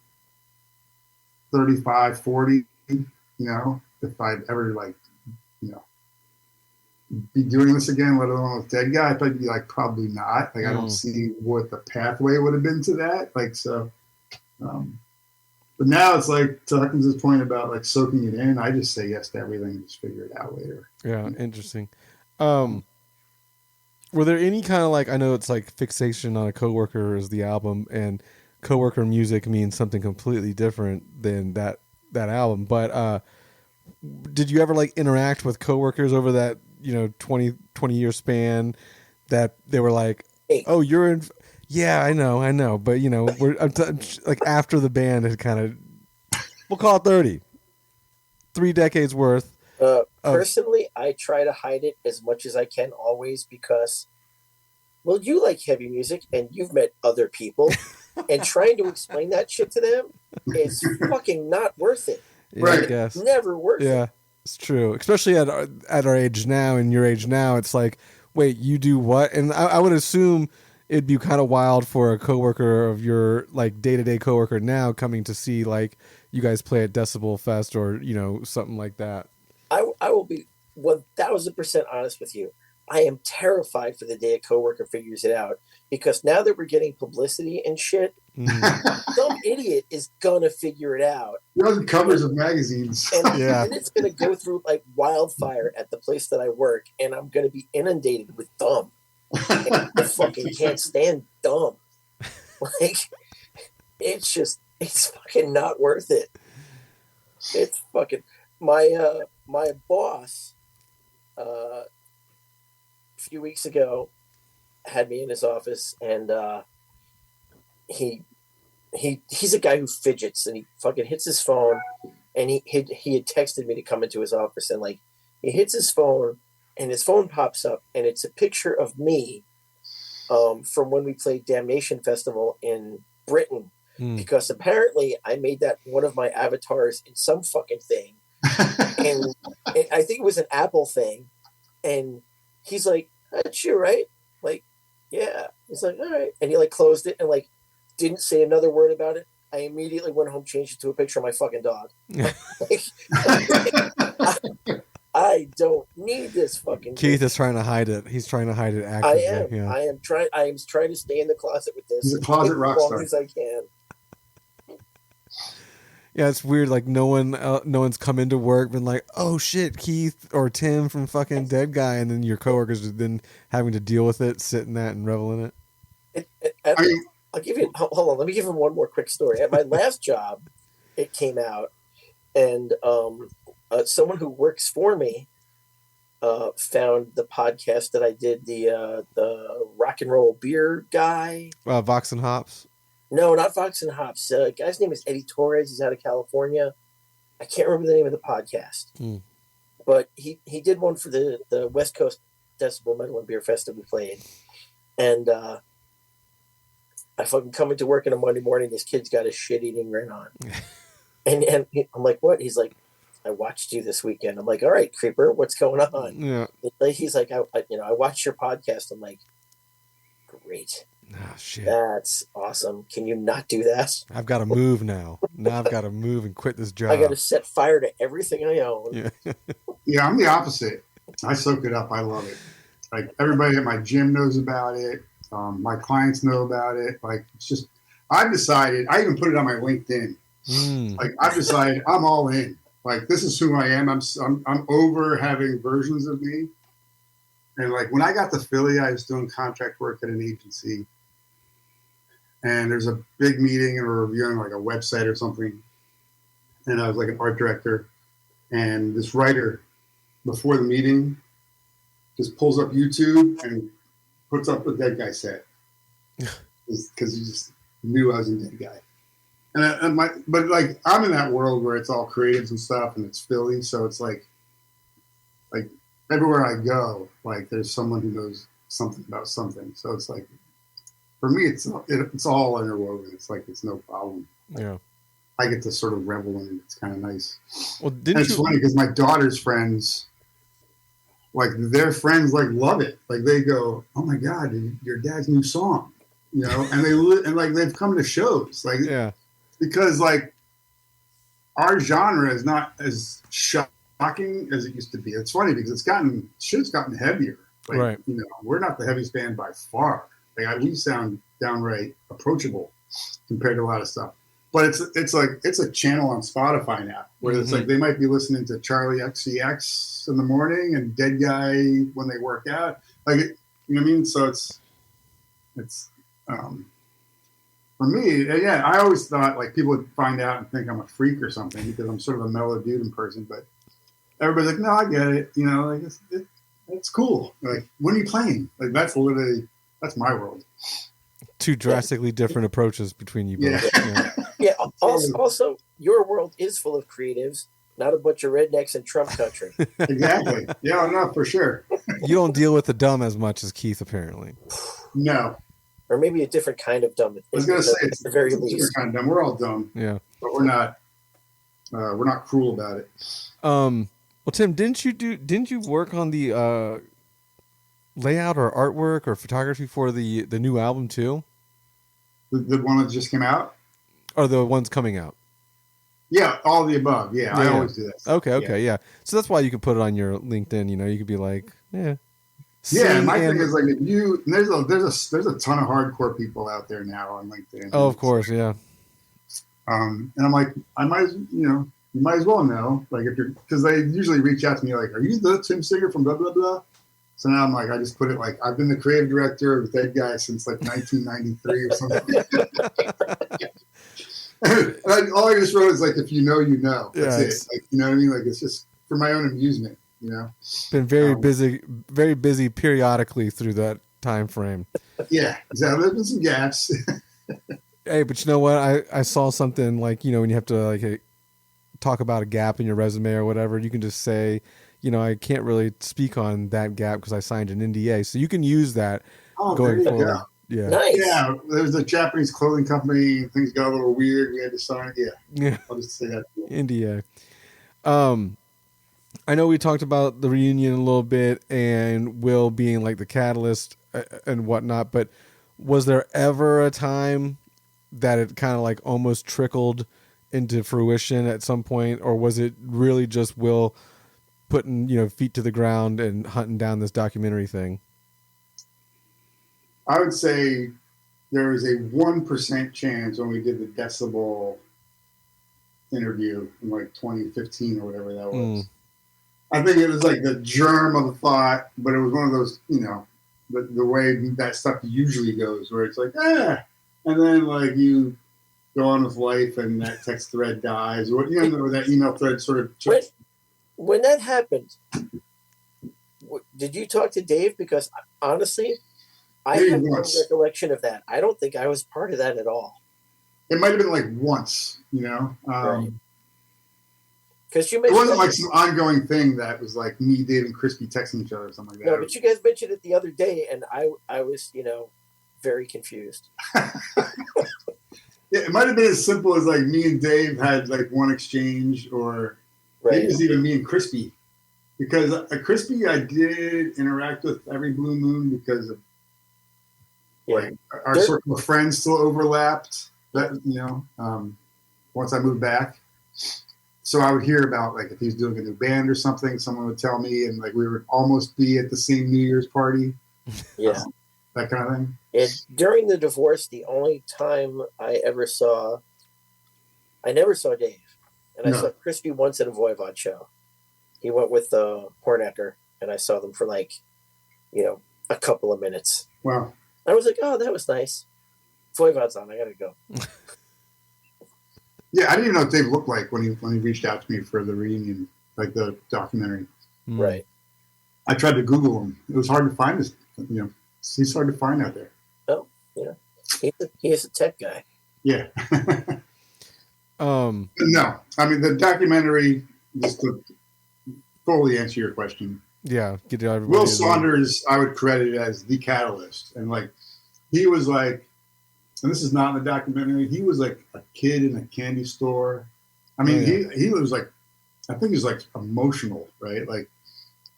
35, 40, if I'd ever be doing this again, let alone with Deadguy, I'd probably be like, probably not. Like, I don't see what the pathway would have been to that. Like, so, but now it's like, to Huckins' point about like soaking it in, I just say yes to everything and just figure it out later. Yeah, interesting. Were there any kind of like, I know it's like fixation on a coworker is the album, and coworker music means something completely different than that album, but did you ever like interact with coworkers over that 20 year span that they were like, oh, you're in, yeah, I know, but we're like after the band had kind of, we'll call it 3 decades worth. Personally, I try to hide it as much as I can always because, well, you like heavy music and you've met other people and trying to explain that shit to them is fucking not worth it. Yeah, right. I guess. Never worth it. Yeah, it's true. Especially at our age now and your age now, it's like, wait, you do what? And I would assume it'd be kind of wild for a coworker of your like day-to-day coworker now coming to see like you guys play at Decibel Fest or something like that. I will be 1,000% honest with you. I am terrified for the day a coworker figures it out because now that we're getting publicity and shit, some idiot is gonna figure it out. The covers of magazines, and it's gonna go through like wildfire at the place that I work, and I'm gonna be inundated with dumb. I fucking can't stand dumb. Like, it's fucking not worth it. It's fucking my boss. A few weeks ago had me in his office and he's a guy who fidgets and he fucking hits his phone and he had texted me to come into his office and like he hits his phone and his phone pops up, and it's a picture of me from when we played Damnation Festival in Britain. Because apparently I made that one of my avatars in some fucking thing. And I think it was an Apple thing. And he's like, "That's you, right?" Like, yeah. He's like, "All right." And he like closed it and like didn't say another word about it. I immediately went home, changed it to a picture of my fucking dog. I don't need this fucking Keith thing. is trying to hide it. He's trying to hide it I actively. am. Yeah. I am trying to stay in the closet with this He's a closet rock as star. long as I can. Yeah, it's weird. Like no one's come into work been like, "Oh shit, Keith or Tim from fucking Deadguy," and then your coworkers have been having to deal with it, sit in that and revel in it. I'll give you. Hold on. Let me give him one more quick story. At my last job, it came out, and someone who works for me found the podcast that I did, the rock and roll beer guy. Vox and Hops. No, not Fox and Hops. Guy's name is Eddie Torres. He's out of California. I can't remember the name of the podcast, but he did one for the West Coast Decibel Metal and Beer Festival we played, and I fucking come into work on a Monday morning. This kid's got a shit-eating grin on, and I'm like, "What?" He's like, "I watched you this weekend." I'm like, "All right, creeper, what's going on?" Yeah. He's like, I watched your podcast." I'm like, "Great." Oh shit. That's awesome. Can you not do that? I've got to move now. Now I've got to move and quit this job. I got to set fire to everything I own. Yeah. Yeah, I'm the opposite. I soak it up. I love it. Like everybody at my gym knows about it. My clients know about it. Like it's just, I've decided. I even put it on my LinkedIn. Like I've decided I'm all in. Like this is who I am. I'm over having versions of me. And like when I got to Philly, I was doing contract work at an agency. And there's a big meeting and we're reviewing like a website or something. And I was like an art director. And this writer, before the meeting, just pulls up YouTube and puts up a Deadguy set. Because he just knew I was a Deadguy. But like I'm in that world where it's all creatives and stuff and it's Philly. So it's like everywhere I go, like there's someone who knows something about something. So it's like, for me, it's all interwoven. It's like it's no problem. Yeah, I get to sort of revel in it. It's kind of nice. Well, it's funny because my daughter's friends, like their friends, like love it. Like they go, "Oh my god, your dad's new song," and and they've come to shows, like because like our genre is not as shocking as it used to be. It's funny because it's gotten heavier. Like, right. We're not the heaviest band by far. Like we sound downright approachable compared to a lot of stuff. But it's a channel on Spotify now where it's like they might be listening to Charlie XCX in the morning and Deadguy when they work out. Like you know what I mean? So it's for me, yeah, I always thought like people would find out and think I'm a freak or something because I'm sort of a mellow dude in person, but everybody's like, "No, I get it." Like it's cool. Like, when are you playing? Like that's my world. Two drastically different approaches between you both. Yeah. Also, your world is full of creatives, not a bunch of rednecks in Trump country. Exactly. Yeah, no, for sure. You don't deal with the dumb as much as Keith, apparently. No. Or maybe a different kind of dumb. I was going to say at the very it's a least. different kind of dumb. We're all dumb. Yeah. But we're not cruel about it. Well, Tim, didn't you work on the layout or artwork or photography for the new album too? The one that just came out? Or the ones coming out? Yeah, all the above. Yeah, I always do that. Okay, yeah. So that's why you could put it on your LinkedIn. You could be like, yeah. Yeah, my thing is like there's a ton of hardcore people out there now on LinkedIn. Oh, of course, yeah. And I'm like, you might as well know, like if you're, because they usually reach out to me like, "Are you the Tim Singer from blah blah blah?" So now I'm like, I just put it like, I've been the creative director of Deadguy since like 1993 or something. Like, all I just wrote is like, if you know, you know. That's it. Like, you know what I mean? Like, it's just for my own amusement. Been very busy periodically through that time frame. Yeah, exactly. There's been some gaps. Hey, but you know what? I saw something like, when you have to like talk about a gap in your resume or whatever, you can just say, I can't really speak on that gap because I signed an NDA. So you can use that going there you forward. go. Yeah. Nice. Yeah, there's a Japanese clothing company. Things got a little weird. We had to sign. Yeah. I'll just say that. NDA. I know we talked about the reunion a little bit and Will being like the catalyst and whatnot, but was there ever a time that it kind of like almost trickled into fruition at some point, or was it really just Will putting, feet to the ground and hunting down this documentary thing? I would say there was a 1% chance when we did the Decibel interview in like 2015 or whatever that was. I think it was like the germ of a thought, but it was one of those, the way that stuff usually goes, where it's like, and then like you go on with life and that text thread dies, or that email thread sort of. When that happened, did you talk to Dave? Because honestly, I have no recollection of that. I don't think I was part of that at all. It might have been like once, Right. Because it wasn't like some ongoing thing that was like me, Dave, and Crispy texting each other or something like that. No, but you guys mentioned it the other day, and I was, very confused. It might have been as simple as like me and Dave had like one exchange, or maybe it was even me and Crispy. Because Crispy, I did interact with every blue moon because of like our circle of friends still overlapped. That once I moved back. So I would hear about like if he's doing a new band or something, someone would tell me, and like we would almost be at the same New Year's party. Yeah. That kind of thing. And during the divorce, the only time I never saw Dave. And I saw Crispy once at a Voivod show. He went with the Hornecker, and I saw them for like, a couple of minutes. Wow. I was like, oh, that was nice. Voivod's on. I got to go. Yeah, I didn't even know what Dave looked like when he reached out to me for the reunion, like the documentary. Right. I tried to Google him. It was hard to find this. He's hard to find out there. Oh, yeah. He's a tech guy. Yeah. No, I mean the documentary. Just to fully answer your question. Yeah, Will Saunders, I would credit as the catalyst, and like he was like. And this is not in the documentary. He was like a kid in a candy store. I mean, he was like, I think he was like emotional, right? Like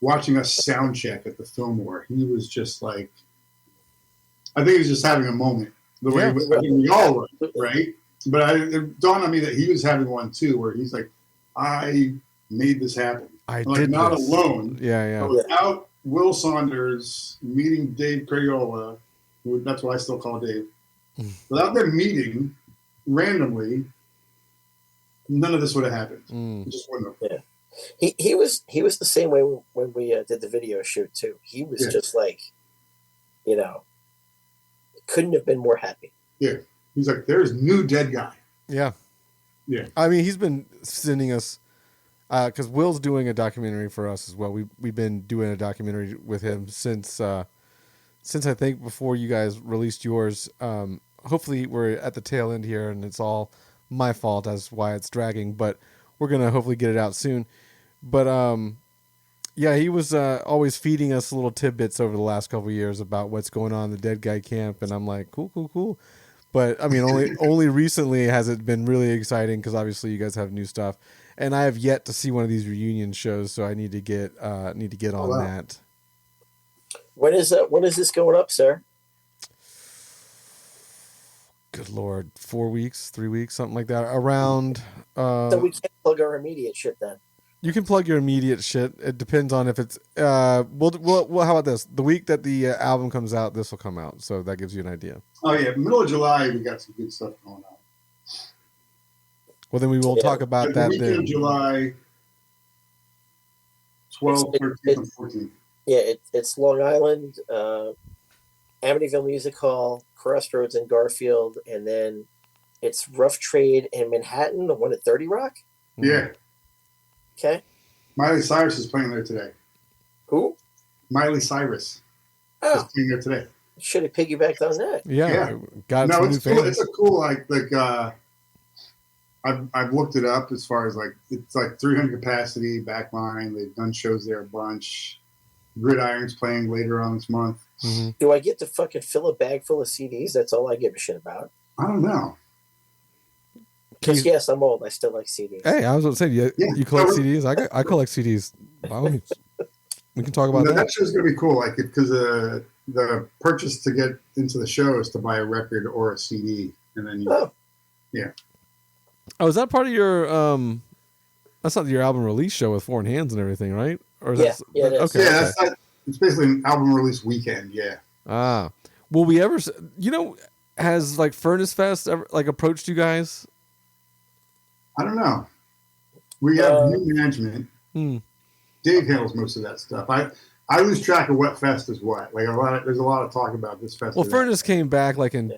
watching us sound check at the Fillmore. He was just like, I think he was just having a moment. The way we all were, right? But it dawned on me that he was having one too, where he's like, I made this happen. I like, did not this. alone. Yeah. But without Will Saunders meeting Dave Crayola, that's what I still call Dave. Without them meeting randomly, none of this would have happened. It just wouldn't have. Yeah, he was the same way when we did the video shoot too. He was just like, couldn't have been more happy. Yeah, he's like, there's new Deadguy. Yeah. I mean, he's been sending us because Will's doing a documentary for us as well. We've been doing a documentary with him since I think before you guys released yours. Hopefully we're at the tail end here and it's all my fault. That's why it's dragging, but we're going to hopefully get it out soon. But, he was always feeding us little tidbits over the last couple of years about what's going on in the Deadguy camp. And I'm like, cool. But I mean, only recently has it been really exciting because obviously you guys have new stuff. And I have yet to see one of these reunion shows, so I need to get on that. When is this going up, sir? Good Lord, 4 weeks, 3 weeks, something like that. Around. So we can't plug our immediate shit then. You can plug your immediate shit. It depends on if it's. Well, how about this? The week that the album comes out, this will come out. So that gives you an idea. Oh yeah, middle of July we got some good stuff going on. Well, then we will talk about that weekend then. Of July 12th, 13th, and 14th. Yeah, it's Long Island, Amityville Music Hall, Crossroads in Garfield, and then it's Rough Trade in Manhattan, the one at 30 Rock? Yeah. Okay. Miley Cyrus is playing there today. Who? Miley Cyrus is playing there today. Should have piggybacked on that. Yeah. Got no, it's cool. It's a cool, I've looked it up as far as like it's like 300 capacity backline. They've done shows there a bunch. Gridiron's playing later on this month. Mm-hmm. Do I get to fucking fill a bag full of CDs? That's all I give a shit about. I don't know. Because yes, I'm old. I still like CDs. Hey, I was going to say, you collect CDs? I collect CDs. By all means. We can talk about that. That show's going to be cool, like because the purchase to get into the show is to buy a record or a CD, and then yeah. Oh, is that part of your that's not your album release show with Foreign Hands and everything, right? Or is it is. Okay. Yeah, that's not, it's basically an album release weekend. Yeah. Ah, will we ever? Has like Furnace Fest ever like approached you guys? I don't know. We have new management. Hmm. Dave handles most of that stuff. I lose track of what fest is what. Like there's a lot of talk about this fest. Well, Furnace came back like it's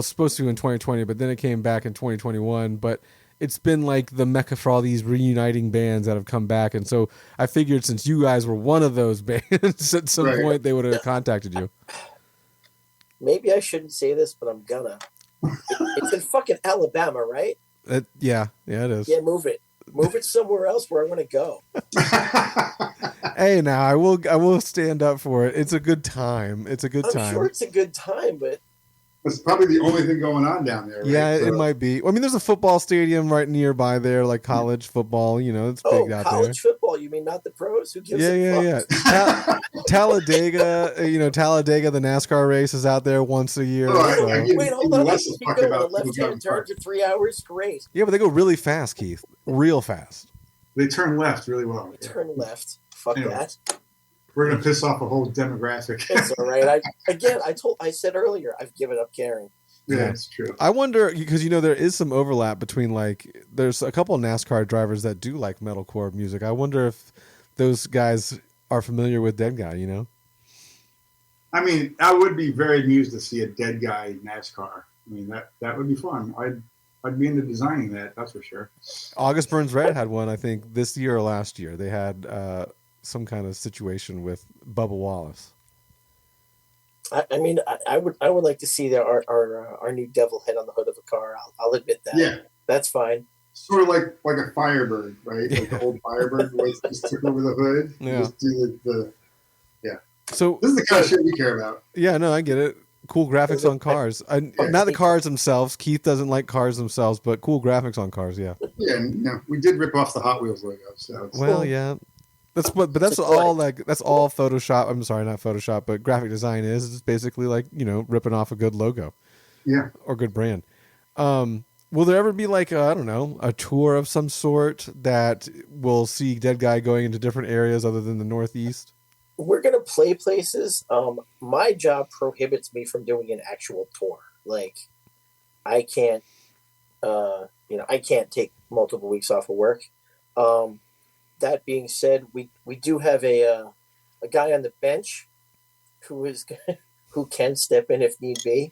supposed to in 2020, but then it came back in 2021. But it's been like the mecca for all these reuniting bands that have come back, and so I figured since you guys were one of those bands, at some point they would have contacted you. Maybe I shouldn't say this, but I'm gonna. It's in fucking Alabama, right? Yeah, it is. Yeah, move it. Move it somewhere else where I want to go. Hey, now I will stand up for it. It's a good time. I'm sure it's a good time, but it's probably the only thing going on down there. Right? Yeah, it might be. I mean, there's a football stadium right nearby there, like college football. It's big out there. College football? You mean not the pros? Who gives a fuck? Yeah. Talladega, Talladega, the NASCAR race is out there once a year. Wait, hold on. You can go on a left-hand turn for 3 hours. Great. Yeah, but they go really fast, Keith. Real fast. They turn left really well. Turn left. Fuck that. We're gonna piss off a whole demographic. It's all right. I said earlier, I've given up caring. Yeah, it's true. I wonder because there is some overlap between there's a couple of NASCAR drivers that do like metalcore music. I wonder if those guys are familiar with Deadguy. I mean, I would be very amused to see a Deadguy NASCAR. I mean, that would be fun. I'd be into designing that. That's for sure. August Burns Red had one, I think, this year or last year. They had some kind of situation with Bubba Wallace. I mean, I would like to see our new devil head on the hood of a car. I'll admit that. Yeah, that's fine. Sort of like a Firebird, right? Like the old Firebird, where you just took over the hood. Yeah. Just do the. So this is the kind of shit we care about. Yeah, no, I get it. Cool graphics on cars. Not the cars themselves. Keith doesn't like cars themselves, but cool graphics on cars. Yeah. Yeah, and, we did rip off the Hot Wheels logo. So yeah. That's all Photoshop. I'm sorry, not Photoshop, but graphic design is. It's basically like ripping off a good logo. Yeah. Or good brand. Will there ever be a tour of some sort that will see Deadguy going into different areas other than the Northeast? We're going to play places. My job prohibits me from doing an actual tour. Like, I can't, I can't take multiple weeks off of work. That being said, we do have a guy on the bench who can step in if need be.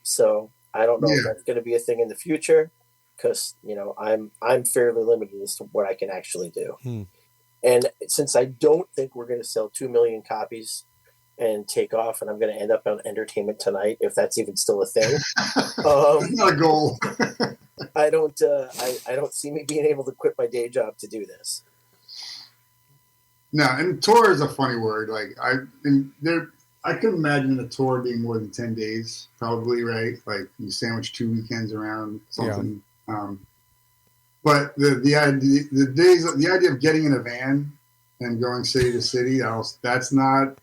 So I don't know if that's going to be a thing in the future because, I'm fairly limited as to what I can actually do. And since I don't think we're going to sell 2 million copies and take off, and I'm going to end up on Entertainment Tonight, if that's even still a thing, that's not a goal. I don't see me being able to quit my day job to do this. No, and tour is a funny word. Like I could imagine a tour being more than 10 days, probably, right? Like you sandwich 2 weekends around something. Yeah. But the idea of getting in a van and going city to city, that's not.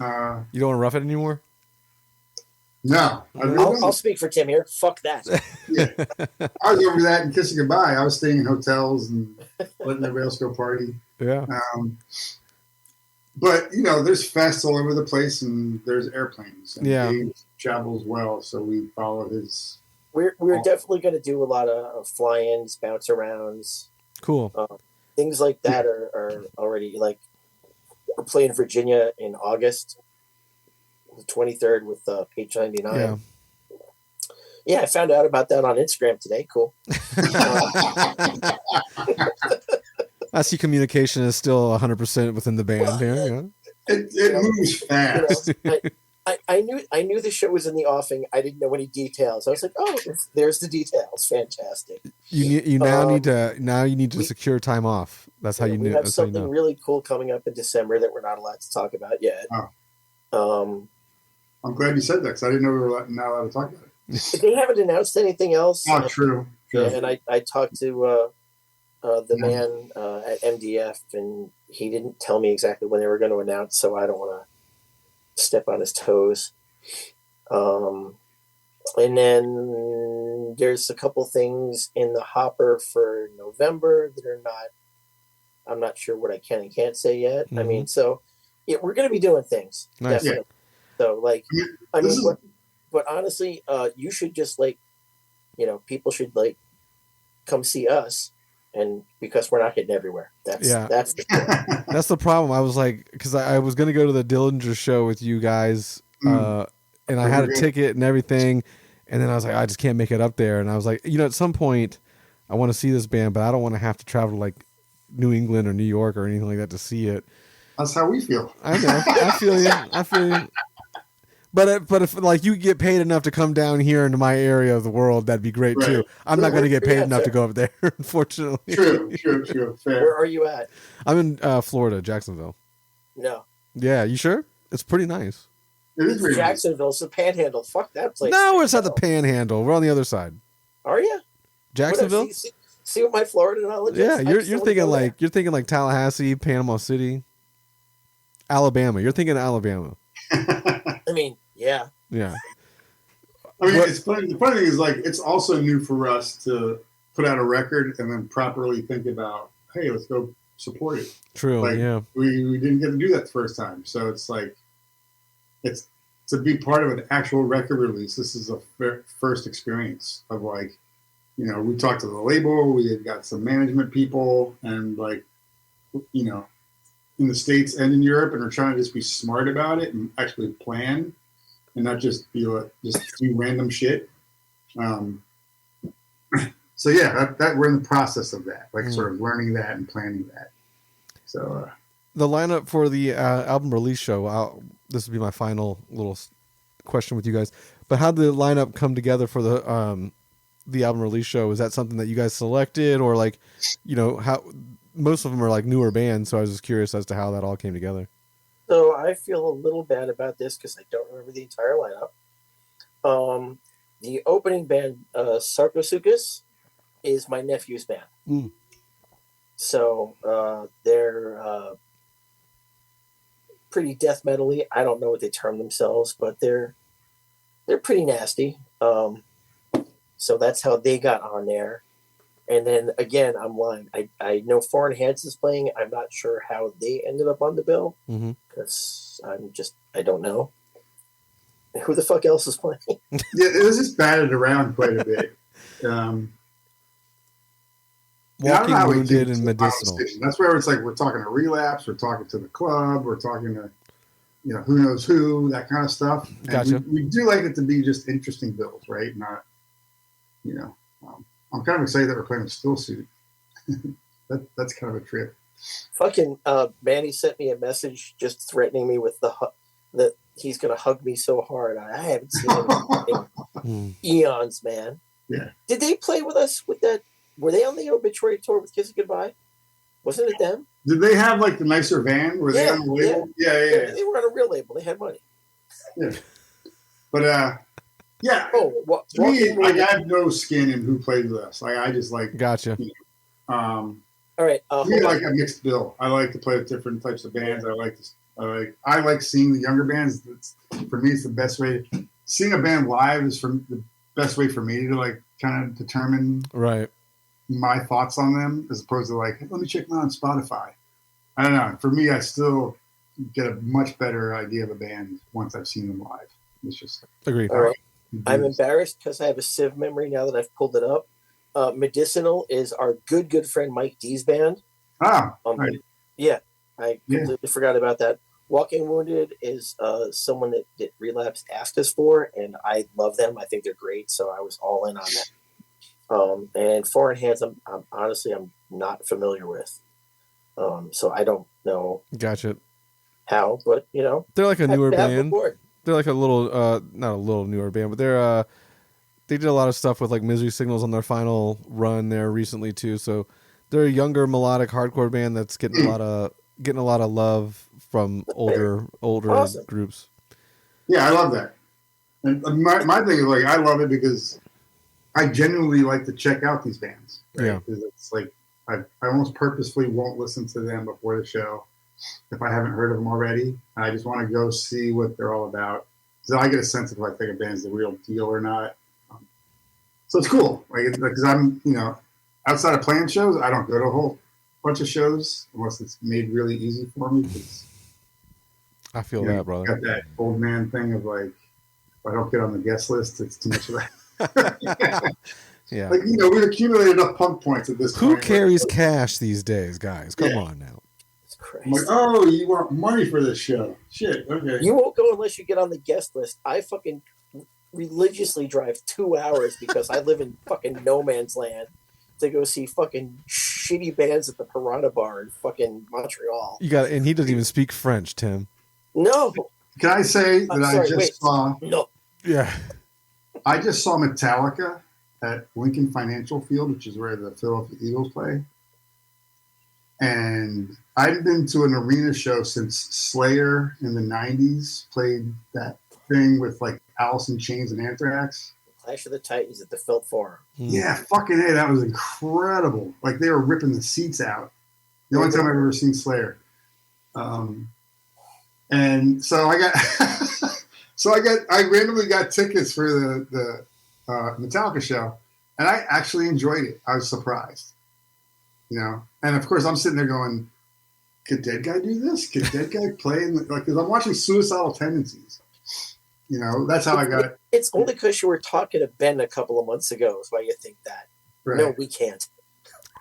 You don't want to rough it anymore? No. I'll speak for Tim here. Fuck that. Yeah. I was over that and kissing goodbye. I was staying in hotels and letting everybody else go party. Yeah. But, there's fests all over the place and there's airplanes. And Dave travels well, so we follow his... We're definitely going to do a lot of fly-ins, bounce arounds. Cool. Things like that are already we're playing Virginia in August, the 23rd with Page 99. Yeah, I found out about that on Instagram today. Cool. I see communication is still 100% within the band here. Yeah. It moves fast. I knew the show was in the offing. I didn't know any details. I was like, oh, there's the details. Fantastic. You now need to secure time off. That's how you we knew. have That's how you something know. really cool coming up in December that we're not allowed to talk about yet. Oh. I'm glad you said that because I didn't know we were not allowed to talk about it. They haven't announced anything else. Oh, true. Yeah, and I talked to the man at MDF, and he didn't tell me exactly when they were going to announce, so I don't want to step on his toes. And then there's a couple things in the hopper for November that are not. I'm not sure what I can and can't say yet. Mm-hmm. I mean, so yeah, we're going to be doing things. Nice. Definitely. Yeah. So, like, I mean, but honestly, you should just people should come see us, and because we're not getting everywhere. That's that's the problem. I was like, because I was going to go to the Dillinger show with you guys, and I had a ticket and everything, and then I was like, I just can't make it up there, and I was like, at some point, I want to see this band, but I don't want to have to travel to like New England or New York or anything like that to see it. That's how we feel. I know. I feel you. But if like you get paid enough to come down here into my area of the world, that'd be great too. I'm not going to get paid enough to go up there, unfortunately. True. Fair. Where are you at? I'm in Florida, Jacksonville. No. Yeah, you sure? It's pretty nice. It is really Jacksonville. It's the Panhandle. Fuck that place. No, it's not the Panhandle. We're on the other side. Are you? Jacksonville? See what my Florida knowledge is? Yeah, you're thinking like Tallahassee, Panama City, Alabama. You're thinking Alabama. I mean, yeah. Yeah. I mean, it's funny. The funny thing is, like, it's also new for us to put out a record and then properly think about, hey, let's go support it. True. Like, yeah. We didn't get to do that the first time, so it's like, it's to be part of an actual record release. This is a first experience of like, we talked to the label, we had got some management people, and like, in the States and in Europe, and we're trying to just be smart about it and actually plan and not just just do random shit. So yeah, that we're in the process of that, like sort of learning that and planning that. So the lineup for the album release show, this will be my final little question with you guys, but how did the lineup come together for the album release show? Is that something that you guys selected, or like, how most of them are like newer bands, so I was just curious as to how that all came together. So I feel a little bad about this because I don't remember the entire lineup. The opening band, Sarcosuchus, is my nephew's band. So they're pretty death metal-y. I don't know what they term themselves, but they're pretty nasty. So that's how they got on there. And then again, I'm lying. I know Foreign Hands is playing. I'm not sure how they ended up on the bill because I don't know. Who the fuck else is playing? Yeah, it was just batted around quite a bit. Walking Wounded and Medicinal. That's where it's like we're talking to Relapse, we're talking to the club, we're talking to who knows who, that kind of stuff. And gotcha. We do like it to be just interesting bills, right? Not I'm kind of excited that we're playing a Still Suit. That's kind of a trip. Fucking Manny sent me a message just threatening me with that he's gonna hug me so hard. I haven't seen him in eons, man. Yeah. Did they play with us with that? Were they on the Obituary tour with Kiss It Goodbye? Wasn't it them? Did they have like the nicer van? Were they on the label? Yeah. They were on a real label. They had money. Yeah. But yeah. To me, like, I have no skin in who plays with us. Like, I just like. Gotcha. All right. Me, like a mixed bill. I like to play with different types of bands. I like seeing the younger bands. For me, it's the best way. Seeing a band live is the best way for me to like kind of determine my thoughts on them, as opposed to like, hey, let me check them out on Spotify. I don't know. For me, I still get a much better idea of a band once I've seen them live. It's just agreed. All right. I'm embarrassed because I have a sieve memory now that I've pulled it up. Medicinal is our good friend Mike D's band. Right. Yeah, I completely forgot about that. Walking Wounded is someone that Relapse asked us for, and I love them. I think they're great, so I was all in on that. And Foreign Hands, I'm honestly not familiar with, so I don't know. Gotcha. How, but they're like a newer band. They're like a little, not a little newer band, but they did a lot of stuff with like Misery Signals on their final run there recently too. So they're a younger melodic hardcore band that's getting a lot of love from older Awesome. groups. Yeah, I love that. And my thing is like I love it because I genuinely like to check out these bands. Right? Yeah, because it's like I almost purposefully won't listen to them before the show if I haven't heard of them already. I just want to go see what they're all about. So I get a sense of if I think a band's the real deal or not. So it's cool, because I'm, outside of playing shows, I don't go to a whole bunch of shows unless it's made really easy for me. I feel that, brother. Got that old man thing of like, if I don't get on the guest list, it's too much of that. Yeah. Like, we've accumulated enough punk points at this point. Who carries cash these days, guys? Come on now. I'm like, oh, you want money for this show? Shit, okay. You won't go unless you get on the guest list. I fucking religiously drive 2 hours because I live in fucking no man's land to go see fucking shitty bands at the Piranha Bar in fucking Montreal. And he doesn't even speak French, Tim. No. Can I say that saw? No. Yeah. I just saw Metallica at Lincoln Financial Field, which is where the Philadelphia Eagles play. And I've been to an arena show since Slayer in the 90s played that thing with like Alice in Chains and Anthrax. Clash of the Titans at the Phil Forum. Yeah, fucking A, that was incredible. Like they were ripping the seats out. The only time I've ever seen Slayer. And so I randomly got tickets for the Metallica show, and I actually enjoyed it. I was surprised, And of course, I'm sitting there going, "Could Deadguy do this? Could Deadguy play?" Because I'm watching Suicidal Tendencies. That's how I got it. It's only because you were talking to Ben a couple of months ago is why you think that. Right. No, we can't.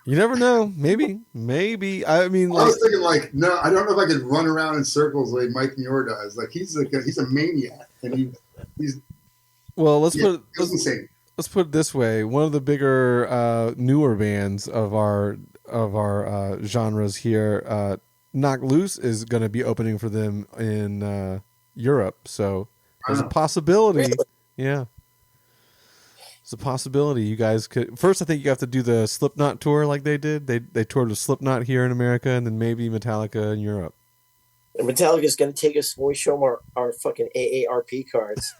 You never know. Maybe. I mean, I was thinking no, I don't know if I could run around in circles like Mike Muir does. Like he's a maniac, and he's. Well, let's insane. Let's put it this way: one of the bigger, newer bands of our genres here, Knock Loose, is going to be opening for them in Europe. So there's a possibility. Really? Yeah. It's a possibility you guys could. First, I think you have to do the Slipknot tour like they did. They toured with Slipknot here in America, and then maybe Metallica in Europe. And Metallica's going to take us when we show them our fucking AARP cards.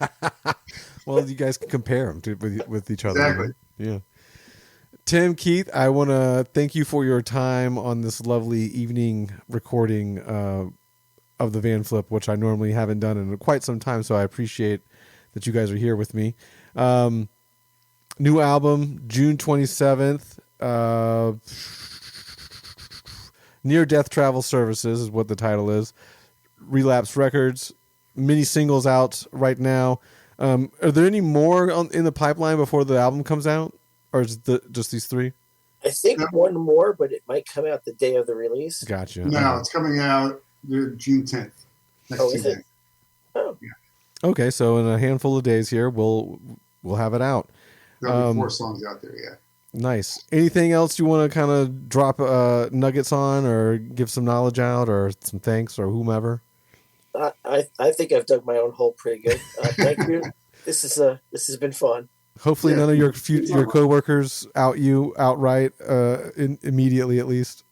Well, you guys can compare them with each other. Exactly. Yeah. Tim, Keith, I want to thank you for your time on this lovely evening recording of the Vanflip, which I normally haven't done in quite some time. So I appreciate that you guys are here with me. New album, June 27th. Near Death Travel Services is what the title is. Relapse Records. Mini singles out right now. Are there any more in the pipeline before the album comes out? Or is it just these three? I think one more, but it might come out the day of the release. Gotcha. No, it's coming out June 10th. Next is it? Oh. Yeah. Okay, so in a handful of days here, we'll have it out. There'll be 4 songs out there, yeah. Nice. Anything else you want to kind of drop nuggets on, or give some knowledge out, or some thanks, or whomever? I think I've dug my own hole pretty good. Thank you. This has been fun. Hopefully, none of your coworkers out you outright immediately, at least.